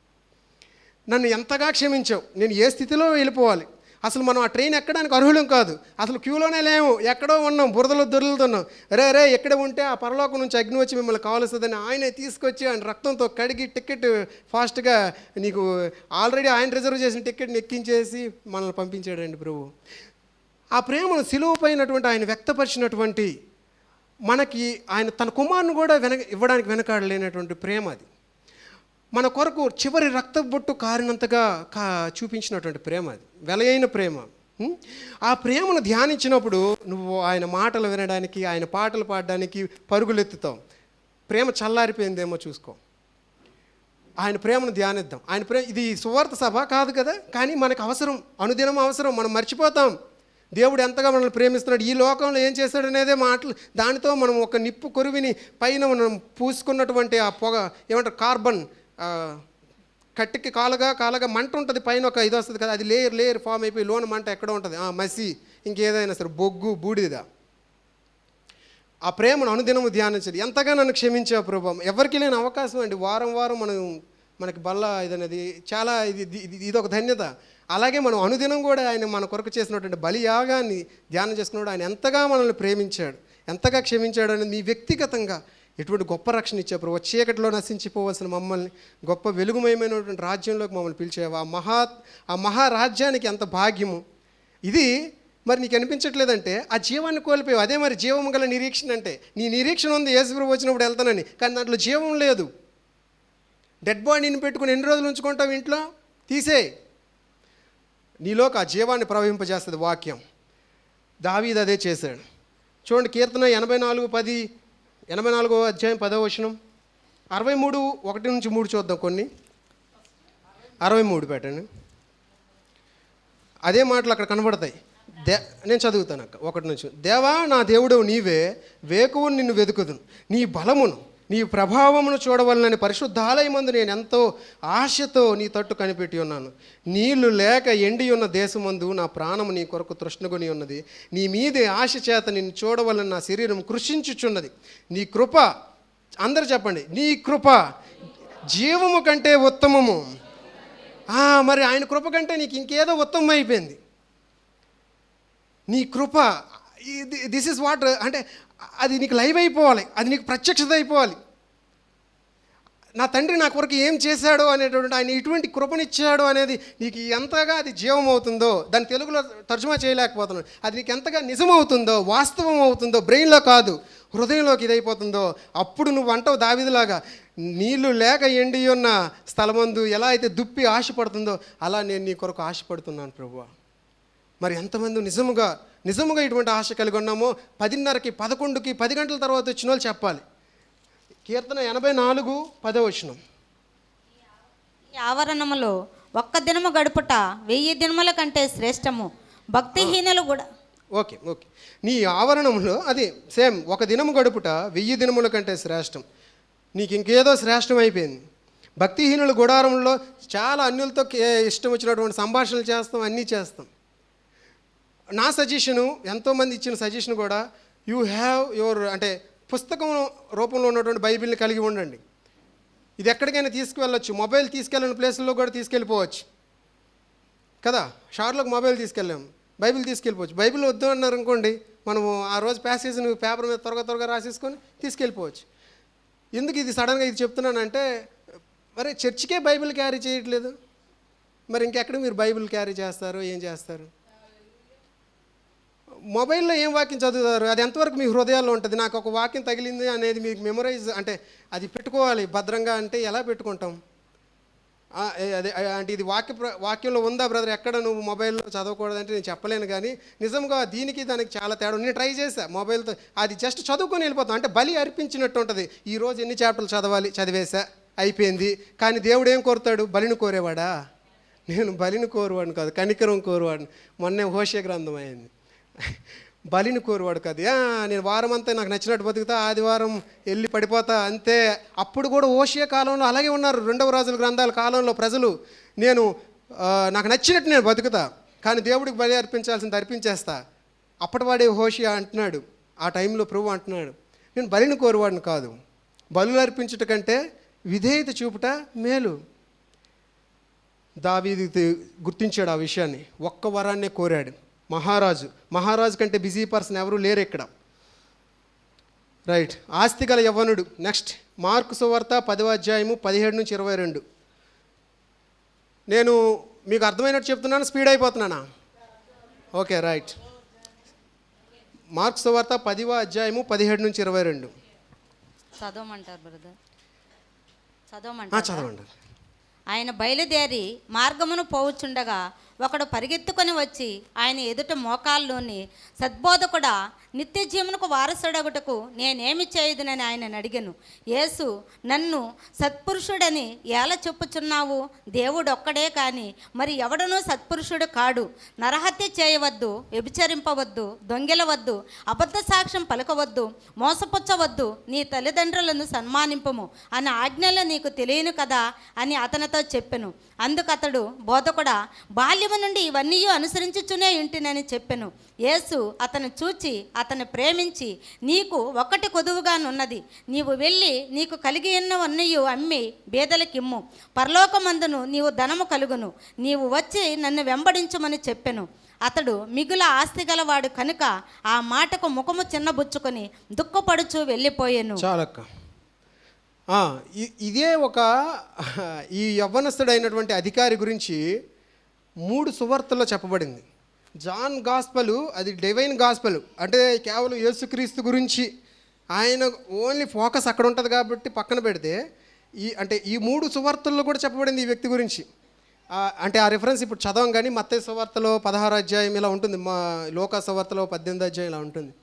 నన్ను ఎంతగా క్షమించావు, నేను ఏ స్థితిలో వెళ్ళిపోవాలి, అసలు మనం ఆ ట్రైన్ ఎక్కడానికి అర్హులం కాదు, అసలు క్యూలోనే లేము, ఎక్కడో ఉన్నాం, బురదలో దొరులుతున్నాం, రే ఎక్కడ ఉంటే ఆ పరలోకం నుంచి అగ్ని వచ్చి మిమ్మల్ని కావాల్సిందని ఆయనే తీసుకొచ్చి ఆయన రక్తంతో కడిగి టికెట్ ఫాస్ట్గా నీకు ఆల్రెడీ ఆయన రిజర్వ్ చేసిన టికెట్ని ఎక్కించేసి మనల్ని పంపించాడండి ప్రభు. ఆ ప్రేమను సిలువపైనటువంటి ఆయన వ్యక్తపరిచినటువంటి మనకి ఆయన తన కుమారుని కూడా ఇవ్వడానికి వెనకాడలేనటువంటి ప్రేమ అది. మన కొరకు చివరి రక్తబొట్టు కారినంతగా చూపించినటువంటి ప్రేమ అది, వెలయైన ప్రేమ. ఆ ప్రేమను ధ్యానించినప్పుడు నువ్వు ఆయన మాటలు వినడానికి, ఆయన పాటలు పాడడానికి పరుగులెత్తుతావు. ప్రేమ చల్లారిపోయిందేమో చూసుకో. ఆయన ప్రేమను ధ్యానిద్దాం. ఆయన ప్రేమ ఇది సువార్త సభ కాదు కదా, కానీ మనకు అవసరం, అనుదినం అవసరం. మనం మర్చిపోతాం దేవుడు ఎంతగా మనల్ని ప్రేమిస్తున్నాడు, ఈ లోకంలో ఏం చేశాడనేదే మాటలు. దానితో మనం ఒక నిప్పు కొరువిని పైన మనం పూసుకున్నటువంటి ఆ పొగ ఏమంటారు, కార్బన్ కట్టికి కాలగా మంట ఉంటుంది, పైన ఒక ఇది వస్తుంది కదా, అది లేయర్ ఫామ్ అయిపోయి లోన మంట ఎక్కడో ఉంటుంది, మసి ఇంకేదైనా సరే బొగ్గు బూడిద. ఆ ప్రేమను అనుదినము ధ్యానించదు. ఎంతగా నన్ను క్షమించావు ప్రభు. ఎవరికి లేని అవకాశం అండి. వారం మనకి బల్ల ఇదనేది చాలా ఇది ఒక ధన్యత. అలాగే మనం అనుదినం కూడా ఆయన మన కొరకు చేసినటువంటి బలియాగాన్ని ధ్యానం చేసుకున్నాడు. ఆయన ఎంతగా మనల్ని ప్రేమించాడు, ఎంతగా క్షమించాడు అనేది మీ వ్యక్తిగతంగా ఎటువంటి గొప్ప రక్షణ ఇచ్చా ప్రభు. చీకటిలో నశించిపోవలసిన మమ్మల్ని గొప్ప వెలుగుమయమైనటువంటి రాజ్యంలోకి మమ్మల్ని పిలిచావు. ఆ మహారాజ్యానికి ఎంత భాగ్యము ఇది. మరి నీకు అనిపించట్లేదంటే ఆ జీవాన్ని కోల్పోయావు. అదే మరి జీవం గల నిరీక్షణ అంటే. నీ నిరీక్షణ ఉంది యేసు ప్రభు వచ్చినప్పుడు వెళ్తానని, కానీ దాంట్లో జీవం లేదు. డెడ్ బాడీని పెట్టుకుని ఎన్ని రోజులు ఉంచుకుంటావు ఇంట్లో? తీసేయి. నీలోకి ఆ జీవాన్ని ప్రవహింపజేస్తుంది వాక్యం. దావీదు అదే చేశాడు. చూడండి, కీర్తన 84వ అధ్యాయం 10వ వచనం, 63:1-3 చూద్దాం. కొన్ని 63 పెట్టండి. అదే మాటలు అక్కడ కనబడతాయి. నేను చదువుతాను అక్క 1 నుంచి. దేవా నా దేవుడవు నీవే, వేకువను నిన్ను వెతుకుదును, నీ బలమును నీ ప్రభావమును చూడవలనని పరిశుద్ధాలయమందు నేను ఎంతో ఆశతో నీ తట్టు కనిపెట్టి ఉన్నాను. నీళ్లు లేక ఎండి ఉన్న దేశమందు నా ప్రాణము నీ కొరకు తృష్ణగొని ఉన్నది. నీ మీదే ఆశ చేత నిన్ను చూడవలన నా శరీరం కృషించుచున్నది. నీ కృప, అందరు చెప్పండి, నీ కృప జీవము కంటే ఉత్తమము. మరి ఆయన కృప కంటే నీకు ఇంకేదో ఉత్తమం అయిపోయింది. నీ కృప, దిస్ ఇస్ వాట్ అంటే అది నీకు లైవ్ అయిపోవాలి, అది నీకు ప్రత్యక్షత అయిపోవాలి. నా తండ్రి నా కొరకు ఏం చేశాడో అనేటువంటి, ఆయన ఇటువంటి కృపనిచ్చాడు అనేది నీకు ఎంతగా అది జీవం అవుతుందో, దాన్ని తెలుగులో తర్జుమా చేయలేకపోతున్నాను, అది నీకు ఎంతగా నిజమవుతుందో, వాస్తవం అవుతుందో, బ్రెయిన్లో కాదు హృదయంలోకి ఇదైపోతుందో, అప్పుడు నువ్వు అంటావు దావీదులాగా, నీళ్లు లేక ఎండి ఉన్న స్థలమందు ఎలా అయితే దుప్పి ఆశపడుతుందో అలా నేను నీ కొరకు ఆశపడుతున్నాను ప్రభువా. మరి ఎంతమంది నిజముగా ఇటువంటి ఆశ కలిగి ఉన్నామో 10:30కి 11కి 10 గంటల తర్వాత వచ్చిన వాళ్ళు చెప్పాలి. కీర్తన 84:10 వచనం.
ఈ ఆవరణములో ఒక్క దినము గడుపుట 1000 దినముల కంటే శ్రేష్టము. భక్తిహీనులు కూడా
ఓకే నీ ఆవరణంలో అది సేమ్, ఒక దినము గడుపుట 1000 దినముల కంటే శ్రేష్టం. నీకు ఇంకేదో శ్రేష్టం అయిపోయింది. భక్తిహీనుల గుడారంలో చాలా అన్యులతో ఇష్టం వచ్చినటువంటి సంభాషణలు చేస్తాం, అన్నీ చేస్తాం. నా సజెషను, ఎంతోమంది ఇచ్చిన సజెషన్ కూడా, యూ హ్యావ్ యువర్ అంటే పుస్తకం రూపంలో ఉన్నటువంటి బైబిల్ని కలిగి ఉండండి. ఇది ఎక్కడికైనా తీసుకువెళ్ళొచ్చు. మొబైల్ తీసుకెళ్ళిన ప్లేసుల్లో కూడా తీసుకెళ్ళిపోవచ్చు కదా. షార్లోకి మొబైల్ తీసుకెళ్ళాము, బైబిల్ తీసుకెళ్ళిపోవచ్చు. బైబిల్ వద్దు అన్నారు అనుకోండి, మనము ఆ రోజు ప్యాసేజ్ని పేపర్ మీద త్వరగా రాసేసుకొని తీసుకెళ్ళిపోవచ్చు. ఎందుకు ఇది సడన్గా ఇది చెప్తున్నానంటే, మరి చర్చికే బైబిల్ క్యారీ చేయట్లేదు, మరి ఇంకెక్కడ మీరు బైబిల్ క్యారీ చేస్తారు, ఏం చేస్తారు? మొబైల్లో ఏం వాక్యం చదువుతారు? అది ఎంతవరకు మీ హృదయాల్లో ఉంటుంది? నాకు ఒక వాక్యం తగిలింది అనేది మీకు మెమరైజ్ అంటే అది పెట్టుకోవాలి భద్రంగా. అంటే ఎలా పెట్టుకుంటాం? అదే అంటే ఇది వాక్యంలో ఉందా బ్రదర్, ఎక్కడ నువ్వు మొబైల్లో చదవకూడదంటే నేను చెప్పలేను. కానీ నిజంగా దీనికి దానికి చాలా తేడా. నేను ట్రై చేశా మొబైల్తో, అది జస్ట్ చదువుకొని వెళ్ళిపోతాం. అంటే బలి అర్పించినట్టు ఉంటుంది. ఈరోజు ఎన్ని చాప్టర్లు చదివేశా, అయిపోయింది. కానీ దేవుడు ఏం కోరుతాడు? బలిని కోరేవాడా? నేను బలిని కోరువాడిని కాదు, కనికరం కోరువాడిని. మొన్నే హోషే గ్రంథం అయింది. బలిని కోరువాడు కాదు. నేను వారం అంతా నాకు నచ్చినట్టు బతుకుతా, ఆదివారం వెళ్ళి పడిపోతా అంతే. అప్పుడు కూడా హోషే కాలంలో అలాగే ఉన్నారు. 2వ రాజుల గ్రంథాల కాలంలో ప్రజలు, నాకు నచ్చినట్టు నేను బతుకుతా, కానీ దేవుడికి బలి అర్పించాల్సింది అర్పించేస్తా. అప్పటి వాడే హోషియా అంటున్నాడు. ఆ టైంలో ప్రభు అంటున్నాడు, నేను బలిని కోరువాడిని కాదు, బలులు అర్పించుట కంటే విధేయత చూపుట మేలు. దావీదు గుర్తించాడు ఆ విషయాన్ని. ఒక్క వరాన్నే కోరాడు. మహారాజు కంటే బిజీ పర్సన్ ఎవరు లేరు ఇక్కడ. రైట్. ఆస్తి గల యవ్వనుడు. నెక్స్ట్ మార్కు సువార్త 10వ అధ్యాయము 17 నుంచి 22. నేను మీకు అర్థమైనట్టు చెప్తున్నాను, స్పీడ్ అయిపోతున్నానా? Okay, right. మార్కు సువార్త 10వ అధ్యాయము 17 నుంచి 22.
చదవమంటారు బ్రదర్?
చదవండి.
ఆయన బయలుదేరి మార్గమును పోవుచుండగా ఒకడు పరిగెత్తుకొని వచ్చి ఆయన ఎదుట మోకాల్లోని, సద్బోధకుడా, నిత్య జీవనకు వారసుడగుటకు నేనేమి చేయుదునని ఆయన అడిగెను. యేసు, నన్ను సత్పురుషుడని ఎలా చెప్పుచున్నావు? దేవుడు ఒక్కడే కానీ మరి ఎవడనూ సత్పురుషుడు కాడు. నరహత్య చేయవద్దు, వ్యభిచరింపవద్దు, దొంగిలవద్దు, అబద్ధ సాక్ష్యం పలకవద్దు, మోసపుచ్చవద్దు, నీ తల్లిదండ్రులను సన్మానింపము అన్న ఆజ్ఞలు నీకు తెలియను కదా అని అతనితో చెప్పెను. అందుకతడు, బోధకుడా, బాల్యము నుండి ఇవన్నీ అనుసరించుచునే ఇంటినని చెప్పెను. యేసు అతను చూచి అతను ప్రేమించి, నీకు ఒక్కటి కొదువుగానున్నది, నీవు వెళ్ళి నీకు కలిగి ఉన్నవన్నీ అమ్మి బేదలకిమ్ము, పరలోకమందును నీవు ధనము కలుగును, నీవు వచ్చి నన్ను వెంబడించమని చెప్పెను. అతడు మిగుల ఆస్తి గలవాడు కనుక ఆ మాటకు ముఖము చిన్నబుచ్చుకొని దుఃఖపడుచు వెళ్ళిపోయాను.
చాలక్క. ఇదే ఈ యవ్వనస్తుడైనటువంటి అధికారి గురించి 3 సువార్తల్లో చెప్పబడింది. జాన్ గాస్పల్, అది డివైన్ గాస్పల్, అంటే కేవలం యేసుక్రీస్తు గురించి ఆయన ఓన్లీ ఫోకస్ అక్కడ ఉంటుంది కాబట్టి పక్కన పెడితే ఈ 3 సువార్తల్లో కూడా చెప్పబడింది ఈ వ్యక్తి గురించి. అంటే ఆ రిఫరెన్స్ ఇప్పుడు చదవం, కానీ మత్తయి సువార్తలో 16వ అధ్యాయం ఇలా ఉంటుంది, లూకా సువార్తలో 18వ అధ్యాయం ఇలా ఉంటుంది.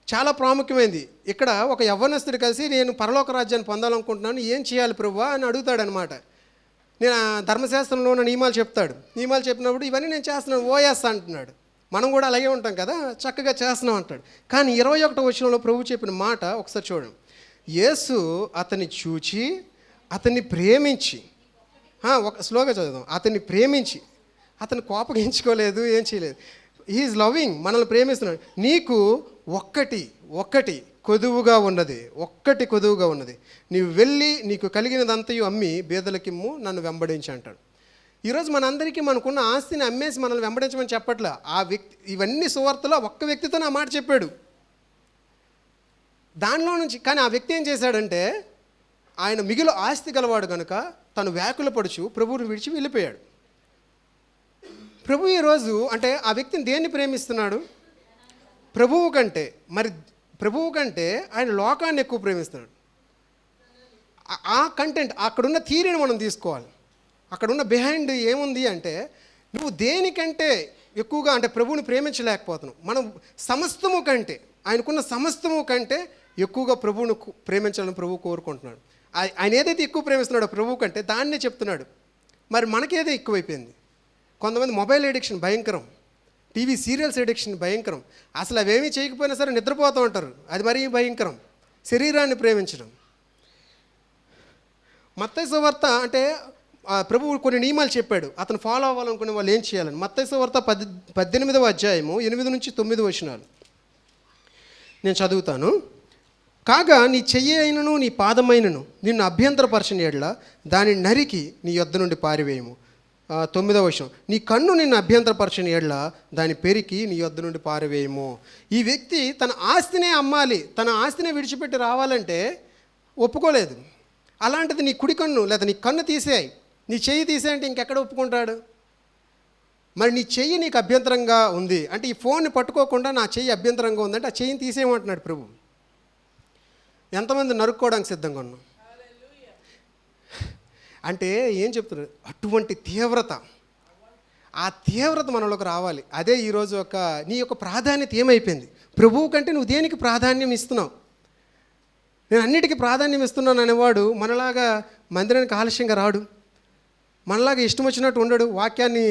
చాలా ప్రాముఖ్యమైనది. ఇక్కడ ఒక యవ్వనస్తుడు కలిసి, నేను పరలోక రాజ్యాన్ని పొందాలనుకుంటున్నాను, ఏం చేయాలి ప్రభువా అని అడుగుతాడనమాట. నేను ధర్మశాస్త్రంలో ఉన్న నియమాలు చెప్తాడు. నియమాలు చెప్పినప్పుడు ఇవన్నీ నేను చేస్తున్నాను, ఓఎస్ అంటున్నాడు. మనం కూడా అలాగే ఉంటాం కదా, చక్కగా చేస్తున్నాం అంటాడు. కానీ 21వ వచనంలో ప్రభు చెప్పిన మాట ఒకసారి చూడండి. యేసు అతన్ని చూచి అతన్ని ప్రేమించి, స్లోగా చదువుదాం, అతన్ని ప్రేమించి, అతను కోపగించుకోలేదు, ఏం చేయలేదు. హీఈస్ లవింగ్, మనల్ని ప్రేమిస్తున్నాడు. నీకు ఒక్కటి కొదువుగా ఉన్నది, నీవు వెళ్ళి నీకు కలిగినదంతయు అమ్మి బేదలకిమ్ము, నన్ను వెంబడించి అంటాడు. ఈరోజు మనందరికీ మనకున్న ఆస్తిని అమ్మేసి మనల్ని వెంబడించమని చెప్పట్లా. ఆ వ్యక్తి, ఇవన్నీ సువార్తలో ఒక్క వ్యక్తితో నా మాట చెప్పాడు. దానిలో నుంచి కానీ ఆ వ్యక్తి ఏం చేశాడంటే, ఆయన మిగులు ఆస్తి గలవాడు కనుక తను వ్యాకుల పడుచు ప్రభువుని విడిచి వెళ్ళిపోయాడు. ప్రభు ఈరోజు అంటే ఆ వ్యక్తిని దేన్ని ప్రేమిస్తున్నాడు? ప్రభువు కంటే ఆయన లోకాన్ని ఎక్కువ ప్రేమిస్తున్నాడు. ఆ కంటెంట్, అక్కడున్న థియరీని మనం తీసుకోవాలి. అక్కడున్న బిహైండ్ ఏముంది అంటే, నువ్వు దేనికంటే ఎక్కువగా అంటే ప్రభువుని ప్రేమించలేకపోతున్నావు. మనం సమస్తము కంటే, ఆయనకున్న సమస్తము కంటే ఎక్కువగా ప్రభువును ప్రేమించాలని ప్రభువు కోరుకుంటున్నాడు. ఆయన ఏదైతే ఎక్కువ ప్రేమిస్తున్నాడో ప్రభువు కంటే దాన్నే చెప్తున్నాడు. మరి మనకేదో ఎక్కువైపోయింది. కొంతమంది మొబైల్ ఎడిక్షన్ భయంకరం, టీవీ సీరియల్స్ ఎడిక్షన్ భయంకరం. అసలు అవేమీ చేయకపోయినా సరే నిద్రపోతూ ఉంటారు, అది మరీ భయంకరం. శరీరాన్ని ప్రేమించడం. మత్తయి సువార్త అంటే ప్రభువు కొన్ని నియమాలు చెప్పాడు, అతను ఫాలో అవ్వాలనుకునే వాళ్ళు ఏం చేయాలని. మత్తయి సువార్త 18వ అధ్యాయము 8 నుంచి 9 వచనాలు నేను చదువుతాను. కాగా నీ చెయ్యి అయినను నీ పాదమైనను నిన్ను అభ్యంతరపరచని యెడల దానిని నరికి నీ యొద్ద నుండి పారివేయము. 9వ వచనం, నీ కన్ను నిన్ను అభ్యంతరపరచని యెడల దాని పెరికి నీ యొద్ద నుండి పారివేయము. ఈ వ్యక్తి తన ఆస్తినే అమ్మాలి, తన ఆస్తినే విడిచిపెట్టి రావాలంటే ఒప్పుకోలేదు. అలాంటిది నీ కుడి కన్ను లేదా నీ కన్ను తీసేయి, నీ చెయ్యి తీసేయంటే ఇంకెక్కడ ఒప్పుకుంటాడు? మరి నీ చెయ్యి నీకు అభ్యంతరంగా ఉంది అంటే, ఈ ఫోన్ని పట్టుకోకుండా నా చెయ్యి అభ్యంతరంగా ఉందంటే ఆ చెయ్యిని తీసేయమంటున్నాడు ప్రభు. ఎంతమంది నరుక్కోవడానికి సిద్ధంగా ఉన్నాం అంటే ఏం చెప్తున్నారు? అటువంటి తీవ్రత, ఆ తీవ్రత మనలోకి రావాలి. అదే ఈరోజు నీ యొక్క ప్రాధాన్యత ఏమైపోయింది? ప్రభువు కంటే నువ్వు దేనికి ప్రాధాన్యం ఇస్తున్నావు? నేను అన్నిటికీ ప్రాధాన్యం ఇస్తున్నాను అనేవాడు మనలాగా మందిరానికి ఆలస్యంగా రాడు, మనలాగా ఇష్టం వచ్చినట్టు ఉండడు. వాక్యాన్ని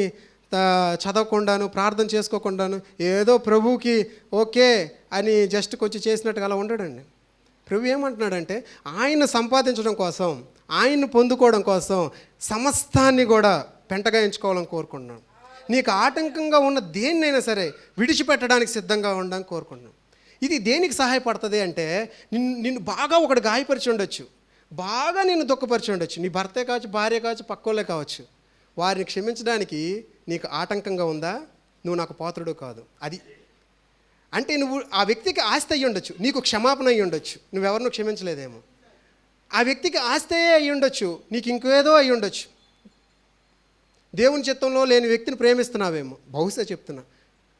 చదవకుండాను, ప్రార్థన చేసుకోకుండాను, ఏదో ప్రభువుకి ఓకే అని జస్ట్ కొంచెం చేసినట్టుగా అలా ఉండడండి. ప్రభు ఏమంటున్నాడంటే ఆయన సంపాదించడం కోసం, ఆయన్ని పొందుకోవడం కోసం సమస్తాన్ని కూడా పెంటగాయించుకోవాలని కోరుకుంటున్నాను. నీకు ఆటంకంగా ఉన్న దేన్నైనా సరే విడిచిపెట్టడానికి సిద్ధంగా ఉండడానికి కోరుకుంటున్నాను. ఇది దేనికి సహాయపడుతుంది అంటే, నిన్ను బాగా ఒకటి గాయపరిచి ఉండొచ్చు, బాగా నిన్ను దుఃఖపరిచి ఉండొచ్చు, నీ భర్తే కావచ్చు, భార్య కావచ్చు, పక్కోళ్ళే కావచ్చు. వారిని క్షమించడానికి నీకు ఆటంకంగా ఉందా? నువ్వు నాకు పాత్రుడు కాదు. అది అంటే నువ్వు ఆ వ్యక్తికి ఆస్తి అయ్యి ఉండొచ్చు, నీకు క్షమాపణ అయ్యి ఉండొచ్చు, నువ్వెవరినూ క్షమించలేదేమో. ఆ వ్యక్తికి ఆస్తే అయ్యి ఉండొచ్చు, నీకు ఇంకేదో అయ్యి ఉండొచ్చు. దేవుని చిత్తంలో లేని వ్యక్తిని ప్రేమిస్తున్నావేమో, బహుశా చెప్తున్నా.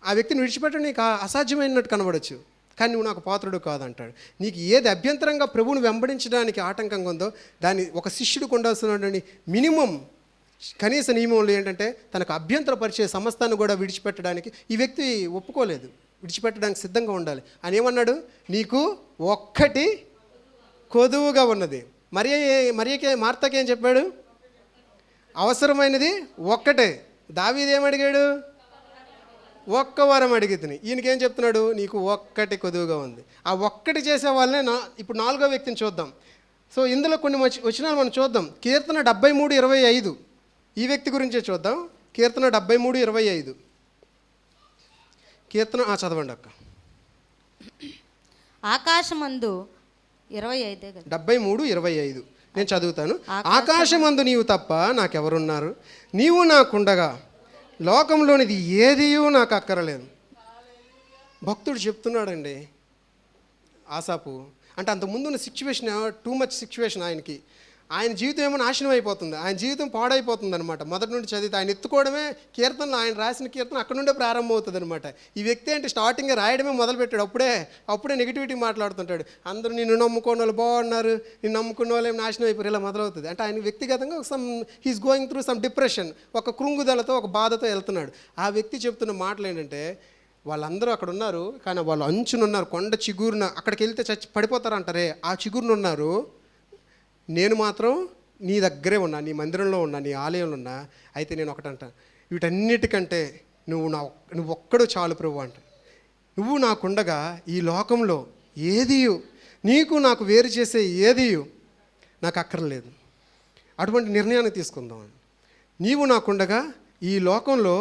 ఆ వ్యక్తిని విడిచిపెట్టడం నీకు అసాధ్యమైనట్టు కనబడచ్చు, కానీ నువ్వు నాకు పాత్రుడు కాదంటాడు. నీకు ఏది అభ్యంతరంగా ప్రభువును వెంబడించడానికి ఆటంకంగా ఉందో దాన్ని ఒక శిష్యుడికి ఉండాల్సినటువంటి మినిమం కనీస నియమంలో ఏంటంటే, తనకు అభ్యంతరపరిచే సమస్తాన్ని కూడా విడిచిపెట్టడానికి ఈ వ్యక్తి ఒప్పుకోలేదు, విడిచిపెట్టడానికి సిద్ధంగా ఉండాలి. అని ఏమన్నాడు? నీకు ఒక్కటి కొదువుగా ఉన్నది. మరియకే మార్తకి ఏం చెప్పాడు? అవసరమైనది ఒక్కటే. దావీదు ఏమడిగాడు? ఒక్క వరం అడిగితిని. ఈయనకేం చెప్తున్నాడు? నీకు ఒక్కటి కొదువుగా ఉంది. ఆ ఒక్కటి చేసే వాళ్ళనే ఇప్పుడు 4వ వ్యక్తిని చూద్దాం. సో ఇందులో కొన్ని వచనాలు మనం చూద్దాం. కీర్తన 73:25 ఈ వ్యక్తి గురించే చూద్దాం. కీర్తన 73:25 కీర్తన చదవండి అక్క.
ఆకాశమందు 25
73:25 నేను చదువుతాను. ఆకాశమందు నీవు తప్ప నాకెవరున్నారు? నీవు నాకుండగా లోకంలోనిది ఏదియూ నాకు అక్కరలేదు. భక్తుడు చెప్తున్నాడండి. ఆసాపు అంటే అంతకుముందు ఉన్న సిచ్యువేషన్ టూ మచ్ సిచ్యువేషన్ ఆయనకి. ఆయన జీవితం ఏమో నాశనం అయిపోతుంది, ఆయన జీవితం పాడైపోతుంది అనమాట. మొదటి నుండి చదివితే ఆయన ఎత్తుకోవడమే కీర్తనలు, ఆయన రాసిన కీర్తన అక్కడ నుండే ప్రారంభం అవుతుంది అనమాట. ఈ వ్యక్తి అంటే స్టార్టింగ్ రాయడమే మొదలుపెట్టాడు. అప్పుడే నెగిటివిటీ మాట్లాడుతుంటాడు. అందరూ నిన్ను నమ్ముకున్న వాళ్ళు బాగున్నారు, నిన్ను నమ్ముకున్న వాళ్ళు ఏం నాశనం అయిపోయి ఇలా మొదలవుతుంది. అంటే ఆయన వ్యక్తిగతంగా he's going through some depression, ఒక కృంగుదలతో, ఒక బాధతో వెళ్తున్నాడు. ఆ వ్యక్తి చెప్తున్న మాటలు ఏంటంటే, వాళ్ళందరూ అక్కడ ఉన్నారు, కానీ వాళ్ళు అంచునున్నారు, కొండ చిగురున, అక్కడికి వెళ్తే పడిపోతారు అంటారే, ఆ చిగురునున్నారు. నేను మాత్రం నీ దగ్గరే ఉన్నా, నీ మందిరంలో ఉన్నా, నీ ఆలయంలో ఉన్నా. అయితే నేను ఒకటంట, వీటన్నిటికంటే నువ్వు ఒక్కడు చాలు ప్రభు అంట. నువ్వు నాకుండగా ఈ లోకంలో ఏదియు, నీకు నాకు వేరు చేసే ఏదియు నాకు అక్కర్లేదు. అటువంటి నిర్ణయాన్ని తీసుకుందాం. నీవు నాకుండగా ఈ లోకంలో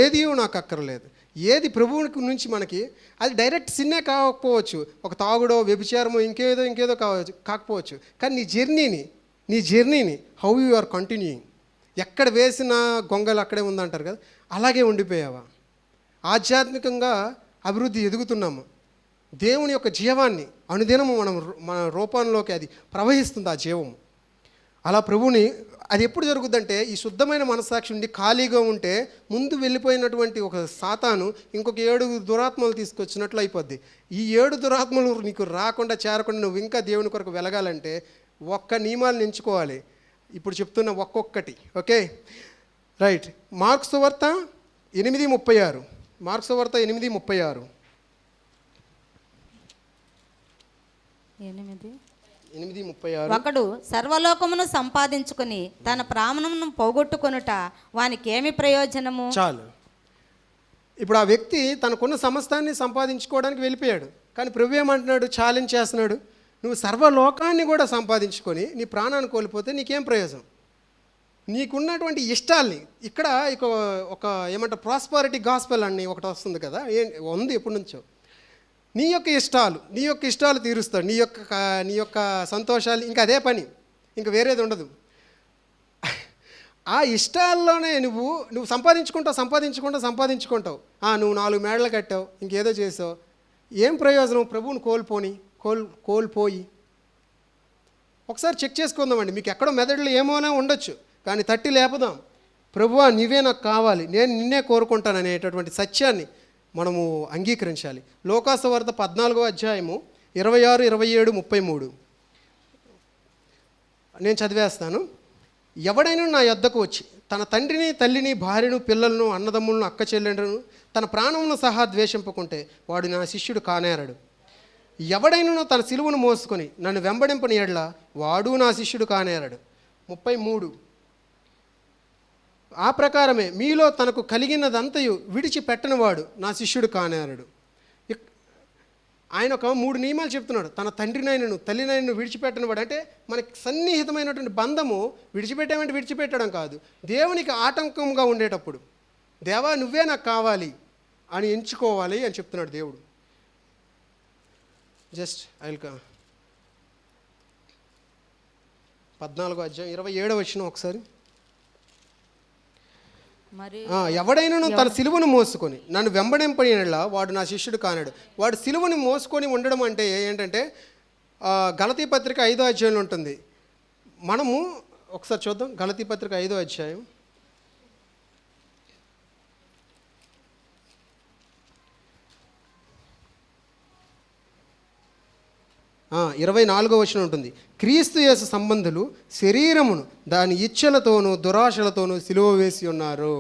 ఏదియు నాకు అక్కర్లేదు. ఏది ప్రభువుకి నుంచి మనకి అది డైరెక్ట్ సిన్నే కాకపోవచ్చు, ఒక తాగుడో, వ్యభిచారమో, ఇంకేదో కాకపోవచ్చు. కానీ నీ జర్నీని హౌ యు ఆర్ కంటిన్యూయింగ్, ఎక్కడ వేసిన గొంగలు అక్కడే ఉందంటారు కదా, అలాగే ఉండిపోయావా? ఆధ్యాత్మికంగా అభివృద్ధి ఎదుగుతున్నాము. దేవుని యొక్క జీవాన్ని అనుదినము మన రూపంలోకి అది ప్రవహిస్తుంది, ఆ జీవము. అలా ప్రభువుని అది ఎప్పుడు జరుగుద్దంటే, ఈ శుద్ధమైన మనస్సాక్షి ఉండి ఖాళీగా ఉంటే ముందు వెళ్ళిపోయినటువంటి ఒక సాతాను ఇంకొక 7 దురాత్మలు తీసుకొచ్చినట్లు అయిపోద్ది. ఈ 7 దురాత్మలు నీకు రాకుండా, చేరకుండా నువ్వు ఇంకా దేవుని కొరకు వెలగాలంటే ఒక్క నియమాలను ఎంచుకోవాలి. ఇప్పుడు చెప్తున్న ఒక్కొక్కటి. Okay, right. మార్క్స్ సువార్త 8:36 మార్క్స్ సువార్త 8:36
ఒకడు సర్వలోకమును సంపాదించుకుని తన ప్రాణమును పోగొట్టుకొనుట వానికి ఏమి ప్రయోజనము?
చాలు. ఇప్పుడు ఆ వ్యక్తి తనకున్న సమస్తాన్ని సంపాదించుకోవడానికి వెళ్ళిపోయాడు. కానీ ప్రభు ఏమంటున్నాడు? ఛాలెంజ్ చేస్తున్నాడు. నువ్వు సర్వలోకాన్ని కూడా సంపాదించుకొని నీ ప్రాణాన్ని కోల్పోతే నీకేం ప్రయోజనం? నీకున్నటువంటి ఇష్టాల్ని ఇక్కడ ఒక ఏమంటారు, ప్రాస్పరిటీ గాస్పెల్ అని ఒకటి వస్తుంది కదా, ఉంది ఎప్పటి నుంచో. నీ యొక్క ఇష్టాలు తీరుస్తాడు, నీ యొక్క సంతోషాలు, ఇంకా అదే పని, ఇంకా వేరేది ఉండదు. ఆ ఇష్టాల్లోనే నువ్వు సంపాదించుకుంటావు. నువ్వు 4 మేడలు కట్టావు, ఇంకేదో చేసావు, ఏం ప్రయోజనం? ప్రభువుని కోల్పోయి ఒకసారి చెక్ చేసుకుందామండి. మీకు ఎక్కడో మెదడులో ఏమోనే ఉండొచ్చు, కానీ తట్టి లేపుదాం. ప్రభువా నీవే నాకు కావాలి, నేను నిన్నే కోరుకుంటాను అనేటటువంటి సత్యాన్ని మనము అంగీకరించాలి. లోకాసు వార్త 14వ అధ్యాయము 26, 27, 33 నేను చదివేస్తాను. ఎవడైనా నా యొద్దకు వచ్చి తన తండ్రిని, తల్లిని, భార్యను, పిల్లలను, అన్నదమ్ములను, అక్క చెల్లెండ్రును, తన ప్రాణమును సహా ద్వేషింపకుంటే వాడు నా శిష్యుడు కానేరడు. ఎవడైనా తన సిలువను మోసుకొని నన్ను వెంబడింపని ఎడల వాడు నా శిష్యుడు కానేరడు. 33 ఆ ప్రకారమే మీలో తనకు కలిగినదంతయు విడిచిపెట్టనివాడు నా శిష్యుడు కానేరడు. ఆయన ఒక 3 నియమాలు చెప్తున్నాడు. తన తండ్రినైనను తల్లినైనను విడిచిపెట్టనివాడు అంటే మనకి సన్నిహితమైనటువంటి బంధము విడిచిపెట్టామంటే విడిచిపెట్టడం కాదు, దేవునికి ఆటంకంగా ఉండేటప్పుడు దేవా నువ్వే నాకు కావాలి అని ఎంచుకోవాలి అని చెప్తున్నాడు దేవుడు. జస్ట్ ఐల్క 14వ అధ్యాయం 27వ వచనం ఒకసారి. ఎవడైనా తన సిలువను మోసుకొని నన్ను వెంబడింపడినలా వాడు నా శిష్యుడు కానాడు. వాడు సిలువను మోసుకొని ఉండడం అంటే ఏంటంటే గలతీ పత్రిక 5వ అధ్యాయంలో ఉంటుంది. మనము ఒకసారి చూద్దాం. గలతీ పత్రిక 5వ అధ్యాయం 24వ వచనం ఉంటుంది. క్రీస్తు యేసు సంబంధులు శరీరమును దాని ఇచ్ఛలతోనూ దురాశలతోనూ సిలువ వేసి ఉన్నారు.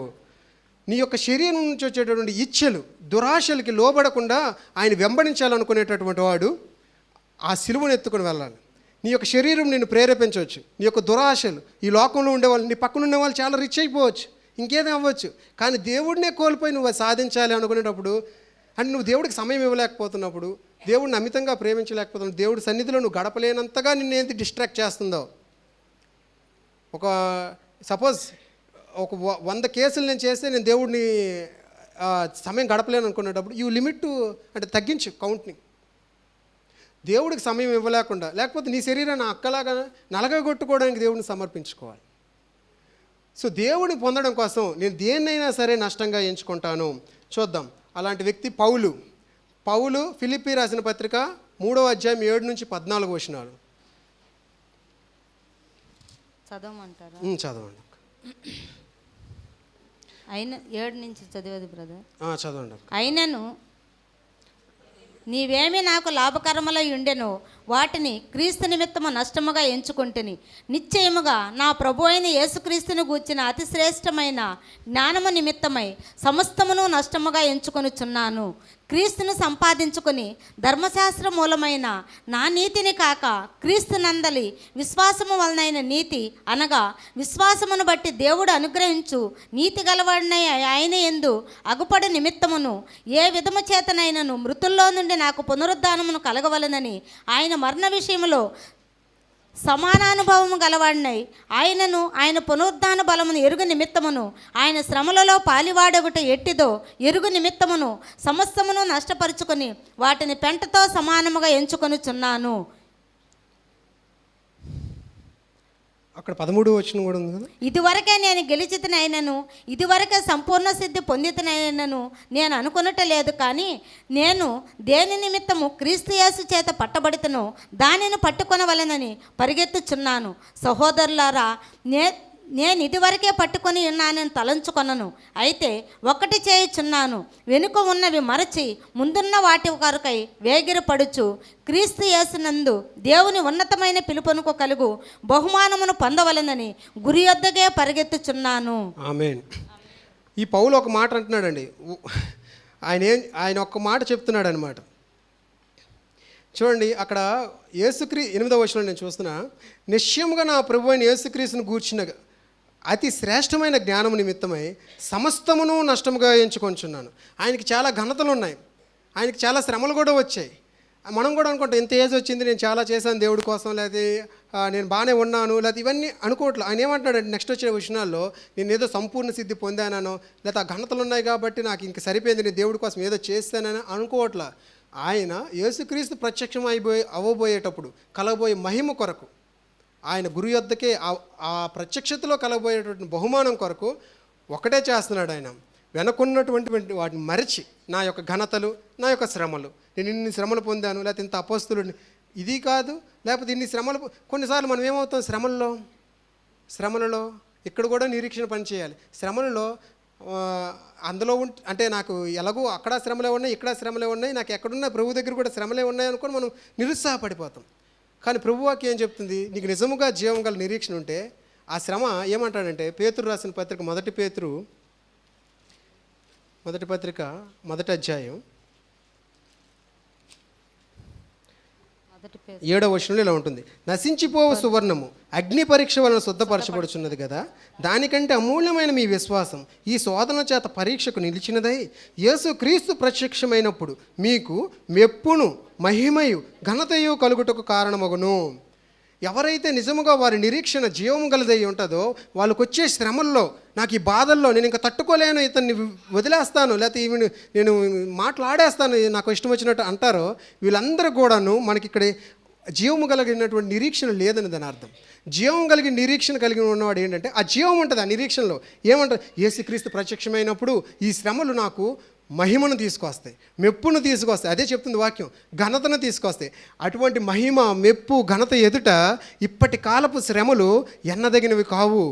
నీ యొక్క శరీరం నుంచి వచ్చేటటువంటి ఇచ్ఛలు దురాశలకి లోబడకుండా ఆయన వెంబడించాలనుకునేటటువంటి వాడు ఆ సిలువను ఎత్తుకొని వెళ్ళాలి. నీ యొక్క శరీరం నిన్ను ప్రేరేపించవచ్చు, నీ యొక్క దురాశలు, ఈ లోకంలో ఉండేవాళ్ళు, నీ పక్కన ఉండేవాళ్ళు చాలా రిచ్ అయిపోవచ్చు, ఇంకేదో అవ్వచ్చు, కానీ దేవుడినే కోల్పోయి నువ్వు సాధించాలి అనుకునేటప్పుడు, అంటే నువ్వు దేవుడికి సమయం ఇవ్వలేకపోతున్నప్పుడు, దేవుడిని అమితంగా ప్రేమించలేకపోతున్నావు, దేవుడి సన్నిధిలో నువ్వు గడపలేనంతగా నిన్ను ఏంటి డిస్ట్రాక్ట్ చేస్తుందో. ఒక సపోజ్ ఒక 100 కేసులు నేను చేస్తే నేను దేవుడిని సమయం గడపలేను అనుకునేటప్పుడు యూ లిమిట్ అంటే తగ్గించు కౌంట్ని. దేవుడికి సమయం ఇవ్వలేకుండా, లేకపోతే నీ శరీరాన్ని అక్కలాగా నలగగొట్టుకోవడానికి దేవుడిని సమర్పించుకోవాలి. సో దేవుడిని పొందడం కోసం నేను దేన్నైనా సరే నష్టంగా ఎంచుకుంటాను. చూద్దాం. అలాంటి వ్యక్తి పౌలు ఫిలిప్పీ రాసిన పత్రిక 3వ అధ్యాయం 7 నుంచి 14 వచనాలు
చదవమంటారా?
చదవండి.
అయిన 7 నుంచి చదివేది బ్రదర్.
చదవండి.
అయినను నీవేమి నాకు లాభకరములై ఉండెను వాటిని క్రీస్తు నిమిత్తము నష్టముగా ఎంచుకుంటుని నిశ్చయముగా నా ప్రభు అయిన యేసుక్రీస్తుని గూర్చిన అతి శ్రేష్టమైన జ్ఞానము నిమిత్తమై సమస్తమును నష్టముగా ఎంచుకొనుచున్నాను. క్రీస్తును సంపాదించుకొని ధర్మశాస్త్ర మూలమైన నా నీతిని కాక క్రీస్తు నందలి విశ్వాసము వలనైన నీతి అనగా విశ్వాసమును బట్టి దేవుడు అనుగ్రహించు నీతి గలవాడినై ఆయన యందు అగుపడి నిమిత్తమును ఏ విధము చేతనైనను మృతుల్లో నుండి నాకు పునరుద్ధానమును కలగవలనని ఆయన మరణ విషయంలో సమానానుభవము గలవాడినై ఆయనను ఆయన పునరుద్ధాన బలమును ఎరుగు నిమిత్తమును ఆయన శ్రమలలో పాలివాడొకట ఎట్టిదో ఎరుగు నిమిత్తమును సమస్తమును నష్టపరుచుకొని వాటిని పెంటతో సమానముగా ఎంచుకొనుచున్నాను.
అక్కడ 13వ వచనం కూడా ఉంది కదా.
ఇదివరకే నేను గెలిచితనైనను ఇదివరకే సంపూర్ణ సిద్ధి పొందితనైనను నేను అనుకునటలేదు, కానీ నేను దేని నిమిత్తము క్రీస్తు యేసు చేత పట్టబడితనో దానిని పట్టుకొనవలెనని పరిగెత్తుచున్నాను. సహోదరులారా, నేను ఇదివరకే పట్టుకొని ఉన్నానని తలంచుకొనను. అయితే ఒకటి చేయుచున్నాను, వెనుక ఉన్నవి మరచి ముందున్న వాటి కొరకై వేగిరపడుచు క్రీస్తు యేసునందు దేవుని ఉన్నతమైన పిలుపునకు కలుగు బహుమానమును పొందవలెనని గురి యొద్దకే పరిగెత్తుచున్నాను.
ఆమేన్. ఈ పౌలు ఒక మాట అంటున్నాడండి. ఆయన ఒక్క మాట చెప్తున్నాడు అనమాట. చూడండి, అక్కడ 8వ వచనంలో నేను చూస్తున్నా, నిశ్చయముగా నా ప్రభు అయిన యేసుక్రీస్తును గూర్చిన అతి శ్రేష్టమైన జ్ఞానము నిమిత్తమై సమస్తమును నష్టముగా ఎంచుకొంచున్నాను. ఆయనకి చాలా ఘనతలు ఉన్నాయి, ఆయనకి చాలా శ్రమలు కూడా వచ్చాయి. మనం కూడా అనుకుంటాం ఇంత ఏజ్ వచ్చింది, నేను చాలా చేశాను దేవుడి కోసం, లేకపోతే నేను బాగానే ఉన్నాను, లేకపోతే ఇవన్నీ అనుకోవట్లేదు. ఆయన ఏమంటున్నాడు నెక్స్ట్ వచ్చే విషయాల్లో, నేను ఏదో సంపూర్ణ సిద్ధి పొందానో, లేకపోతే ఆ ఘనతలు ఉన్నాయి కాబట్టి నాకు ఇంక సరిపోయింది, నేను దేవుడి కోసం ఏదో చేస్తానని అనుకోవట్లా. ఆయన యేసుక్రీస్తు ప్రత్యక్షం అవ్వబోయేటప్పుడు కలగబోయే మహిమ కొరకు, ఆయన గురు యొద్దకే ఆ ప్రత్యక్షతలో కలగబోయేటువంటి బహుమానం కొరకు ఒకటే చేస్తున్నాడు. ఆయన వెనకున్నటువంటి వాటిని మరిచి, నా యొక్క ఘనతలు, నా యొక్క శ్రమలు, నేను ఇన్ని శ్రమలు పొందాను, లేకపోతే ఇంత అపోస్తులు, ఇది కాదు, లేకపోతే ఇన్ని శ్రమలు. కొన్నిసార్లు మనం ఏమవుతాం, శ్రమలలో ఇక్కడ కూడా నిరీక్షణ పనిచేయాలి. శ్రమలలో అందులో అంటే నాకు ఎలాగో అక్కడ శ్రమలే ఉన్నాయి, ఇక్కడ శ్రమలే ఉన్నాయి, నాకు ఎక్కడున్నా ప్రభు దగ్గర కూడా శ్రమలే ఉన్నాయి అనుకొని మనం నిరుత్సాహపడిపోతాం. కానీ ప్రభువాకి ఏం చెప్తుంది, నీకు నిజముగా జీవం గల నిరీక్షణ ఉంటే ఆ శ్రమ ఏమంటాడంటే, పేతురు రాసిన పత్రిక 1 పేతురు 1 పత్రిక 1వ అధ్యాయం 7వ వచనంలో ఇలా ఉంటుంది, నశించిపోవు సువర్ణము అగ్ని పరీక్ష వలన శుద్ధపరచబడుచున్నది కదా, దానికంటే అమూల్యమైన మీ విశ్వాసం ఈ శోధన చేత పరీక్షకు నిలిచినదై యేసు క్రీస్తు ప్రత్యక్షమైనప్పుడు మీకు మెప్పును మహిమయు ఘనతయు కలుగుటకు కారణమగును. ఎవరైతే నిజముగా వారి నిరీక్షణ జీవం గలదై ఉంటుందో వాళ్ళకు వచ్చే శ్రమల్లో, నాకు ఈ బాధల్లో నేను ఇంకా తట్టుకోలేను, ఇతన్ని వదిలేస్తాను, లేకపోతే ఈవిని నేను మాట్లాడేస్తాను నాకు ఇష్టం వచ్చినట్టు అంటారో, వీళ్ళందరూ కూడాను మనకి ఇక్కడ జీవము కలిగినటువంటి నిరీక్షణ లేదని దాని అర్థం. జీవం కలిగిన నిరీక్షణ కలిగి ఉన్నవాడు ఏంటంటే ఆ జీవం ఉంటుంది. ఆ నిరీక్షణలో ఏమంటారు, యేసుక్రీస్తు ప్రత్యక్షమైనప్పుడు ఈ శ్రమలు నాకు మహిమను తీసుకొస్తాయి, మెప్పును తీసుకొస్తాయి. అదే చెప్తుంది వాక్యం, ఘనతను తీసుకొస్తాయి. అటువంటి మహిమ, మెప్పు, ఘనత ఎదుట ఇప్పటి కాలపు శ్రమలు ఎన్నదగినవి కావు.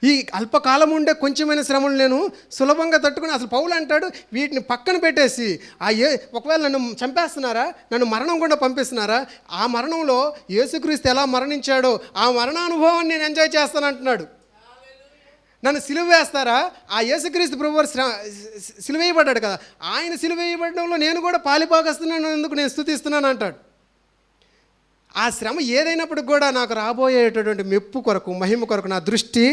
ఈ అల్పకాలం ఉండే కొంచెమైన శ్రమలు నేను సులభంగా తట్టుకుని, అసలు పౌలు అంటాడు వీటిని పక్కన పెట్టేసి ఒకవేళ నన్ను చంపేస్తున్నారా, నన్ను మరణం కూడా పంపిస్తున్నారా, ఆ మరణంలో యేసుక్రీస్తు ఎలా మరణించాడో ఆ మరణానుభవాన్ని నేను ఎంజాయ్ చేస్తాను అంటున్నాడు. నన్ను సిలువ వేస్తారా, ఆ యేసుక్రీస్తు ప్రభువారు సిలువ వేయబడ్డాడు కదా, ఆయన సిలువ వేయబడడంలో నేను కూడా పాలిపాకొస్తున్నాను, ఎందుకు నేను స్తుతిస్తున్నాను అంటాడు. ఆ శ్రమ ఏదైనప్పటికి కూడా నాకు రాబోయేటటువంటి మెప్పు కొరకు, మహిమ కొరకు నా దృష్టి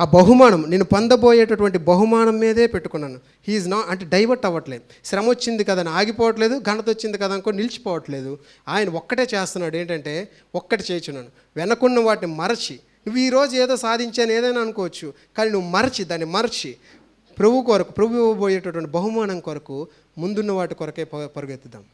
ఆ బహుమానం, నేను పొందబోయేటటువంటి బహుమానం మీదే పెట్టుకున్నాను. హీఈస్ నాట్ అంటే డైవర్ట్ అవ్వట్లేదు. శ్రమ వచ్చింది కదా అని ఆగిపోవట్లేదు, ఘనత వచ్చింది కదా అనుకో నిలిచిపోవట్లేదు. ఆయన ఒక్కటే చేస్తున్నాడు, ఏంటంటే ఒక్కటి చేయించున్నాను, వెనకున్న వాటిని మరచి. నువ్వు ఈరోజు ఏదో సాధించాను ఏదైనా అనుకోవచ్చు, కానీ నువ్వు దాన్ని మరచి ప్రభు కొరకు, ప్రభు ఇవ్వబోయేటటువంటి బహుమానం కొరకు ముందున్న వాటి కొరకే పరుగెత్తుదాం.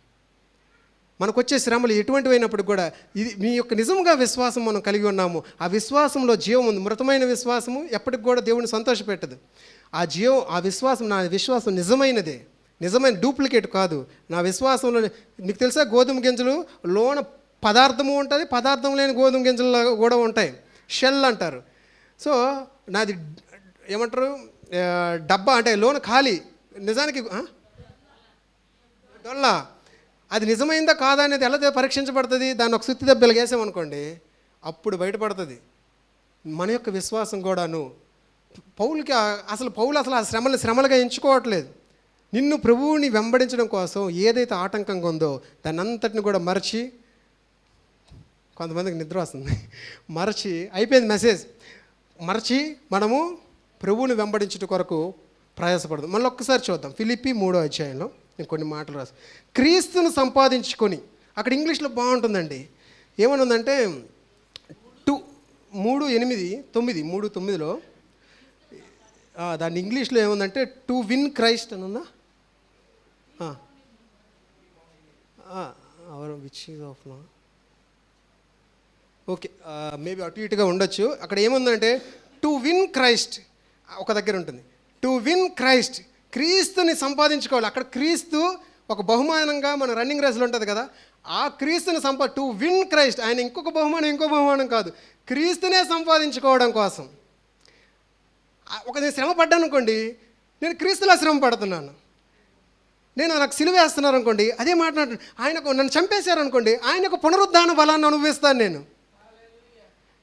మనకు వచ్చే శ్రమలు ఎటువంటివైనప్పుడు కూడా ఇది మీ యొక్క నిజంగా విశ్వాసం మనం కలిగి ఉన్నాము, ఆ విశ్వాసంలో జీవం ఉంది. మృతమైన విశ్వాసము ఎప్పటికి కూడా దేవుని సంతోషపెట్టదు. ఆ విశ్వాసం, నా విశ్వాసం నిజమైనదే, నిజమైన డూప్లికేట్ కాదు. నా విశ్వాసంలో నీకు తెలుసా, గోధుమ గింజలు లోన పదార్థము ఉంటుంది, పదార్థం లేని గోధుమ గింజలు కూడా ఉంటాయి, షెల్ అంటారు. సో నాది ఏమంటారు, డబ్బా అంటే లోన ఖాళీ, నిజానికి డొల్లా. అది నిజమైందా కాదా అనేది ఎలా పరీక్షించబడుతుంది, దాన్ని ఒక సుత్తి దెబ్బలు వేసామనుకోండి అప్పుడు బయటపడుతుంది. మన యొక్క విశ్వాసం కూడాను పౌలు అసలు ఆ శ్రమలుగా ఎంచుకోవట్లేదు. నిన్ను ప్రభువుని వెంబడించడం కోసం ఏదైతే ఆటంకంగా ఉందో దాన్ని అంతటిని కూడా మరచి, కొంతమందికి నిద్ర వస్తుంది, మరచి అయిపోయింది మెసేజ్, మరచి మనము ప్రభువుని వెంబడించడం కొరకు ప్రయాసపడదాం. మళ్ళీ ఒక్కసారి చూద్దాం, ఫిలిప్పీ 3వ అధ్యాయంలో నేను కొన్ని మాటలు రాసి, క్రీస్తును సంపాదించుకొని, అక్కడ ఇంగ్లీష్లో బాగుంటుందండి, ఏమని ఉందంటే 3:9లో దాన్ని ఇంగ్లీష్లో ఏముందంటే టు విన్ క్రైస్ట్ అని ఉందా, విచ్ ఈజ్ ఆఫ్ నా ఓకే మేబీ అటు ఇటుగా ఉండొచ్చు. అక్కడ ఏముందంటే టు విన్ క్రైస్ట్ ఒక దగ్గర ఉంటుంది, టు విన్ క్రైస్ట్, క్రీస్తుని సంపాదించుకోవాలి. అక్కడ క్రీస్తు ఒక బహుమానంగా మన రన్నింగ్ రేస్లో ఉంటుంది కదా, ఆ క్రీస్తుని టు విన్ క్రైస్ట్, ఆయన ఇంకో బహుమానం కాదు, క్రీస్తునే సంపాదించుకోవడం కోసం. నేను శ్రమ పడ్డాను అనుకోండి, నేను క్రీస్తులా శ్రమ పడుతున్నాను. నాకు సిలువ వేస్తున్నారు అనుకోండి, అదే మాట్లాడు, ఆయనకు నన్ను చంపేశారు అనుకోండి, ఆయనకు పునరుద్ధాన బలాన్ని అనుభవిస్తాను. నేను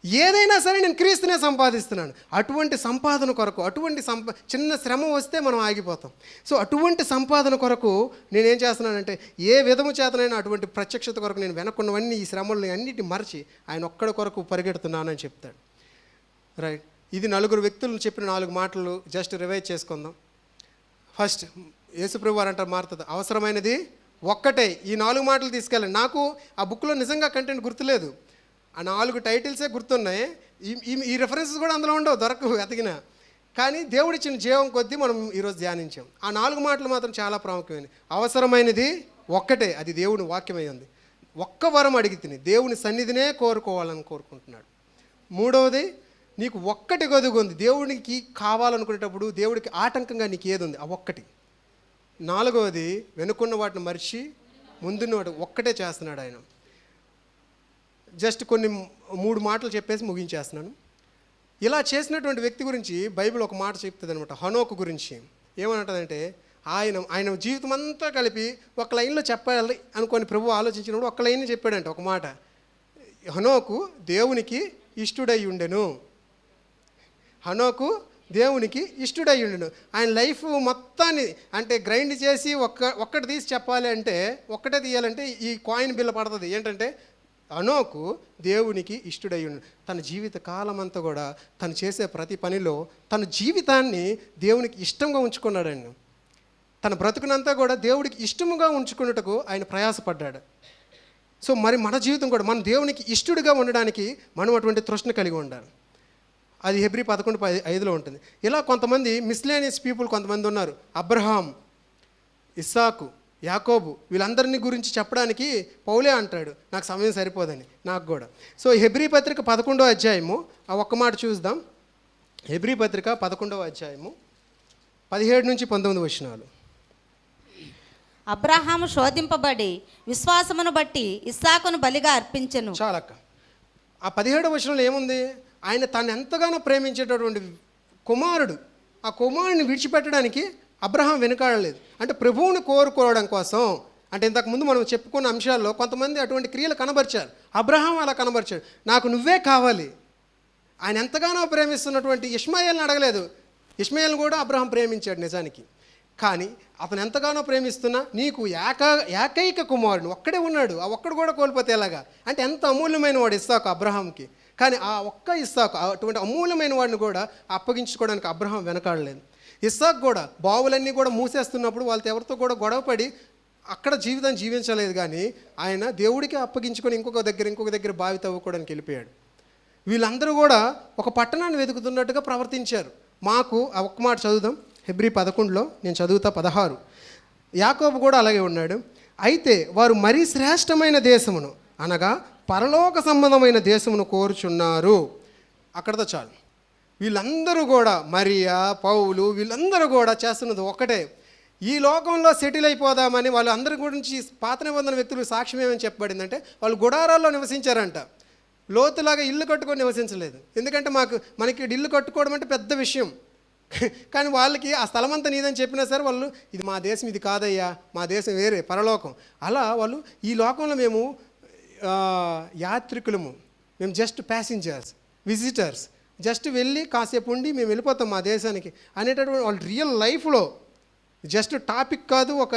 ఏదైనా సరే నేను క్రీస్తునే సంపాదిస్తున్నాను. అటువంటి సంపాదన కొరకు, చిన్న శ్రమ వస్తే మనం ఆగిపోతాం. సో అటువంటి సంపాదన కొరకు నేనేం చేస్తున్నానంటే ఏ విధము చేతనైనా అటువంటి ప్రత్యక్షత కొరకు నేను వెనక్కున్నవన్నీ ఈ శ్రమల్ని అన్నిటి మరచి ఆయన ఒక్కడి కొరకు పరిగెడుతున్నానని చెప్తాడు. రైట్, ఇది 4 వ్యక్తులను చెప్పిన 4 మాటలు జస్ట్ రివైజ్ చేసుకుందాం. ఫస్ట్ యేసుప్రభు వారు అంటారు మారుతుంది, అవసరమైనది ఒక్కటే. ఈ 4 మాటలు తీసుకెళ్ళండి. నాకు ఆ బుక్లో నిజంగా కంటెంట్ గుర్తులేదు, ఆ 4 టైటిల్సే గుర్తున్నాయి. ఈ రెఫరెన్సెస్ కూడా అందులో ఉండవు, దొరకవు వెతికినా. కానీ దేవుడిచ్చిన జీవం కొద్దీ మనం ఈరోజు ధ్యానించాం. ఆ 4 మాటలు మాత్రం చాలా ప్రాముఖ్యమైనవి. అవసరమైనది ఒక్కటే, అది దేవుని వాక్యమై ఉంది. ఒక్క వరం అడిగితే దేవుని సన్నిధినే కోరుకోవాలని కోరుకుంటున్నాడు. 3వది, నీకు ఒక్కటి గదుగుంది, దేవుడికి కావాలనుకునేటప్పుడు దేవుడికి ఆటంకంగా నీకు ఏది ఉంది, ఆ ఒక్కటి. 4వది, వెనుకున్న వాటిని మరిచి ముందున్న వాటి ఒక్కటే చేస్తున్నాడు ఆయన. జస్ట్ కొన్ని 3 మాటలు చెప్పేసి ముగించేస్తున్నాను. ఇలా చేసినటువంటి వ్యక్తి గురించి బైబిల్ ఒక మాట చెప్తుంది అనమాట, హనోకు గురించి. ఏమంటుందంటే ఆయన జీవితం అంతా కలిపి ఒక లైన్లో చెప్పాలి అనుకొని ప్రభు ఆలోచించినప్పుడు ఒక లైన్ చెప్పాడంట, ఒక మాట, హనోకు దేవునికి ఇష్టుడై ఉండెను. హనోకు దేవునికి ఇష్టడై ఉండును. ఆయన లైఫ్ మొత్తాన్ని అంటే గ్రైండ్ చేసి ఒక్కటి తీసి చెప్పాలి అంటే, ఒక్కటే తీయాలంటే ఈ కాయిన్ బిల్ల పడుతుంది. ఏంటంటే అనోకు దేవునికి ఇష్టడై ఉండు. తన జీవిత కాలం అంతా కూడా తను చేసే ప్రతి పనిలో తన జీవితాన్ని దేవునికి ఇష్టంగా ఉంచుకున్నాడండి. తన బ్రతుకునంతా కూడా దేవుడికి ఇష్టముగా ఉంచుకున్నట్టుకు ఆయన ప్రయాసపడ్డాడు. సో మరి మన జీవితం కూడా మన దేవునికి ఇష్టడుగా ఉండడానికి మనం అటువంటి తృష్ణ కలిగి ఉండాలి. అది హెబ్రీ 11:5లో ఉంటుంది. ఇలా కొంతమంది మిస్లేనియస్ పీపుల్ కొంతమంది ఉన్నారు. అబ్రహాం, ఇస్సాకు, యాకోబు వీళ్ళందరినీ గురించి చెప్పడానికి పౌలే అంటాడు నాకు సమయం సరిపోదని, నాకు కూడా. సో హెబ్రీ పత్రిక 11వ అధ్యాయము ఆ ఒక్క మాట చూద్దాం. హెబ్రీ పత్రిక 11వ అధ్యాయము 17 నుంచి 19 వచనాలు.
అబ్రహాము శోధింపబడి విశ్వాసమును బట్టి ఇస్సాకును బలిగా అర్పించెను.
చాలక్క. ఆ 17వ వచనంలో ఏముంది? ఆయన తను ఎంతగానో ప్రేమించేటటువంటి కుమారుడు, ఆ కుమారుడిని విడిచిపెట్టడానికి అబ్రహాం వెనుకాడలేదు. అంటే ప్రభువుని కోరుకోవడం కోసం. అంటే ఇంతకుముందు మనం చెప్పుకున్న అంశాల్లో కొంతమంది అటువంటి క్రియలు కనబరిచారు. అబ్రహాం అలా కనబరిచాడు, నాకు నువ్వే కావాలి. ఆయన ఎంతగానో ప్రేమిస్తున్నటువంటి ఇష్మాయేల్ని అడగలేదు. ఇష్మాయేల్ని కూడా అబ్రహాం ప్రేమించాడు నిజానికి. కానీ అతను ఎంతగానో ప్రేమిస్తున్నా నీకు ఏకైక కుమారుడు ఒక్కడే ఉన్నాడు, ఆ ఒక్కడు కూడా కోల్పోతే ఎలాగా? అంటే ఎంత అమూల్యమైన వాడు ఇస్సాకు అబ్రహాంకి. కానీ ఆ ఒక్క ఇస్సాకు అటువంటి అమూల్యమైన వాడిని కూడా అప్పగించుకోవడానికి అబ్రహాం వెనకాడలేదు. ఇస్సాకు కూడా బావులన్నీ కూడా మూసేస్తున్నప్పుడు వాళ్ళతో ఎవరితో కూడా గొడవపడి అక్కడ జీవితం జీవించలేదు. కానీ ఆయన దేవుడికి అప్పగించుకొని ఇంకొక దగ్గర బావి తవ్వుకోవడానికి వెళ్ళిపోయాడు. వీళ్ళందరూ కూడా ఒక పట్టణాన్ని వెతుకుతున్నట్టుగా ప్రవర్తించారు. మాకు ఆ ఒక్క మాట చదువుదాం. హెబ్రీ 11లో నేను చదువుతా 16. యాకోబు కూడా అలాగే ఉన్నాడు. అయితే వారు మరీ శ్రేష్టమైన దేశమును అనగా పరలోక సంబంధమైన దేశమును కోరుచున్నారు. అక్కడతో చాలు. వీళ్ళందరూ కూడా మరియా, పౌలు వీళ్ళందరూ కూడా చేస్తున్నది ఒకటే, ఈ లోకంలో సెటిల్ అయిపోదామని. వాళ్ళందరి గురించి పాత నిబంధన వ్యక్తులు సాక్ష్యం ఏమని చెప్పబడిందంటే వాళ్ళు గుడారాల్లో నివసించారంట. లోతులాగా ఇల్లు కట్టుకొని నివసించలేదు. ఎందుకంటే మనకి ఇల్లు కట్టుకోవడం అంటే పెద్ద విషయం. కానీ వాళ్ళకి ఆ స్థలం అంతా నీదని చెప్పినా సరే వాళ్ళు ఇది మా దేశం, ఇది కాదయ్యా, మా దేశం వేరే పరలోకం. అలా వాళ్ళు ఈ లోకంలో మేము యాత్రికులము, మేము జస్ట్ ప్యాసింజర్స్, విజిటర్స్, జస్ట్ వెళ్ళి కాసేపు ఉండి మేము వెళ్ళిపోతాం మా దేశానికి అనేటటువంటి వాళ్ళు రియల్ లైఫ్లో జస్ట్ టాపిక్ కాదు, ఒక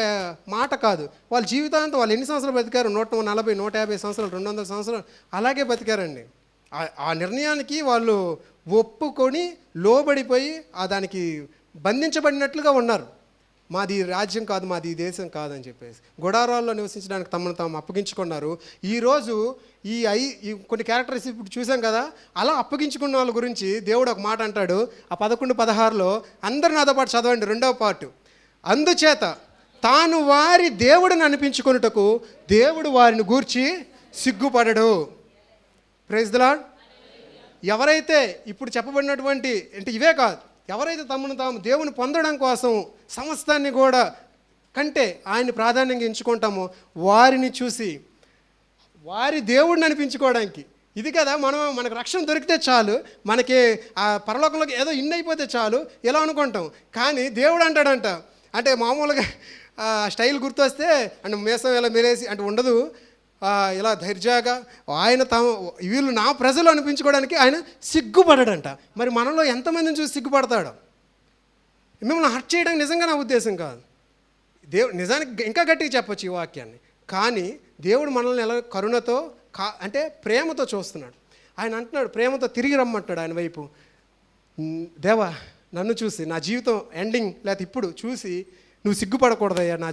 మాట కాదు, వాళ్ళ జీవితాంతం వాళ్ళు ఎన్ని సంవత్సరాలు బతికారు? 140, 150 సంవత్సరాలు, 200 సంవత్సరాలు అలాగే బతికారండి. ఆ నిర్ణయానికి వాళ్ళు ఒప్పుకొని లోబడిపోయి దానికి బంధించబడినట్లుగా ఉన్నారు. మాది రాజ్యం కాదు, మాది దేశం కాదని చెప్పేసి గుడారాల్లో నివసించడానికి తమను తాము అప్పగించుకున్నారు. ఈరోజు ఈ కొన్ని క్యారెక్టర్స్ ఇప్పుడు చూసాం కదా, అలా అప్పగించుకున్న వాళ్ళ గురించి దేవుడు ఒక మాట అంటాడు. ఆ 11:16లో అందరు నాతో పాటు చదవండి, 2వ పార్ట్. అందుచేత తాను వారి దేవుడిని అనిపించుకొనుటకు దేవుడు వారిని గూర్చి సిగ్గుపడడు. Praise the lord. ఎవరైతే ఇప్పుడు చెప్పబడినటువంటి అంటే ఇవే కాదు, ఎవరైతే తమను తాము దేవుని పొందడం కోసం సమస్తాన్ని కూడా కంటే ఆయన్ని ప్రాధాన్యంగా ఎంచుకుంటామో వారిని చూసి వారి దేవుడిని అనిపించుకోవడానికి ఇది కదా మనకు రక్షణ దొరికితే చాలు, మనకి ఆ పరలోకంలోకి ఏదో ఇన్ అయిపోతే చాలు ఇలా అనుకుంటాం. కానీ దేవుడు అంటాడంట, అంటే మామూలుగా స్టైల్ గుర్తొస్తే అంటే మేసం ఇలా మెలేసి అంటే ఉండదు, ఇలా ధైర్యంగా ఆయన వీళ్ళు నా ప్రజలు అనిపించుకోవడానికి ఆయన సిగ్గుపడడంట. మరి మనలో ఎంతమందిని చూసి సిగ్గుపడతాడు? మిమ్మల్ని హర్ట్ చేయడానికి నిజంగా నా ఉద్దేశం కాదు. నిజానికి ఇంకా గట్టిగా చెప్పొచ్చు ఈ వాక్యాన్ని. కానీ దేవుడు మనల్ని ఎలా కరుణతో అంటే ప్రేమతో చూస్తున్నాడు. ఆయన అంటున్నాడు, ప్రేమతో తిరిగి రమ్మంటాడు ఆయన వైపు. దేవా నన్ను చూసి నా జీవితం ఎండింగ్ లేకపోతే ఇప్పుడు చూసి నువ్వు సిగ్గుపడకూడదయ్యా నా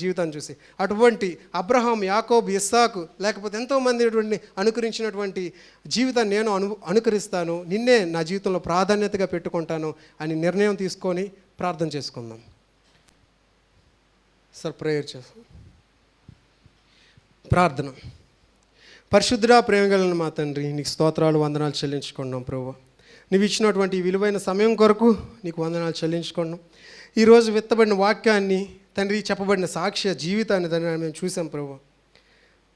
జీవితాన్ని చూసి. అటువంటి అబ్రహాం, యాకోబు, ఇస్సాకు లేకపోతే ఎంతోమంది అనుకరించినటువంటి జీవితాన్ని నేను అనుకరిస్తాను, నిన్నే నా జీవితంలో ప్రాధాన్యతగా పెట్టుకుంటాను అని నిర్ణయం తీసుకొని ప్రార్థన చేసుకుందాం. సార్ ప్రేయర్ చేస్తాం. ప్రార్థన. పరిశుద్ధుడా, ప్రేమగలిగిన మా తండ్రి, నీకు స్తోత్రాలు, వందనాలు చెల్లించుకున్నాం ప్రభువా. నువ్వు ఇచ్చినటువంటి విలువైన సమయం కొరకు నీకు వందనాలు చెల్లించుకున్నాం. ఈరోజు విత్తబడిన వాక్యాన్ని తండ్రి, చెప్పబడిన సాక్ష్య జీవితాన్ని తండ్రి మేము చూసాం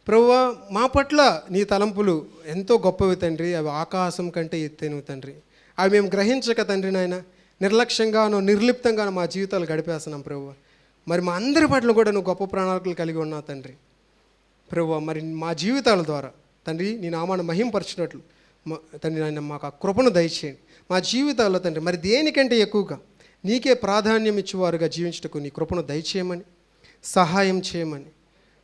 ప్రభువా. మా పట్ల నీ తలంపులు ఎంతో గొప్పవి తండ్రి, అవి ఆకాశం కంటే ఎత్తైనవి తండ్రి. అవి మేము గ్రహించక తండ్రి నాయన నిర్లక్ష్యంగానో నిర్లిప్తంగానో మా జీవితాలు గడిపేస్తున్నాం ప్రభువా. మరి మా అందరి పట్ల కూడా నువ్వు గొప్ప ప్రణాళికలు కలిగి ఉన్నావు తండ్రి ప్రభువా. మరి మా జీవితాల ద్వారా తండ్రి నీ నామాన్ని మహింపరచినట్లు తండ్రి నాయన మాకు ఆ కృపను దయచేయండి. మా జీవితాల్లో తండ్రి మరి దేనికంటే ఎక్కువగా నీకే ప్రాధాన్యం ఇచ్చేవారుగా జీవించుటకు నీ కృపను దయచేయమని, సహాయం చేయమని,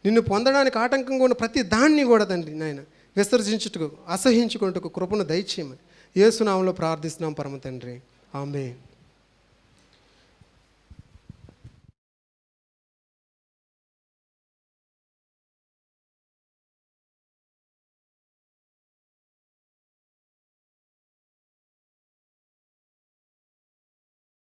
నిన్ను పొందడానికి ఆటంకంగా ఉన్న ప్రతి దాన్ని కూడా తండ్రి నాయన విసర్జించుటకు, అసహించుకుంటకు కృపను దయచేయమని యేసు నామములో ప్రార్థిస్తున్నాం పరమ తండ్రి. ఆమేన్.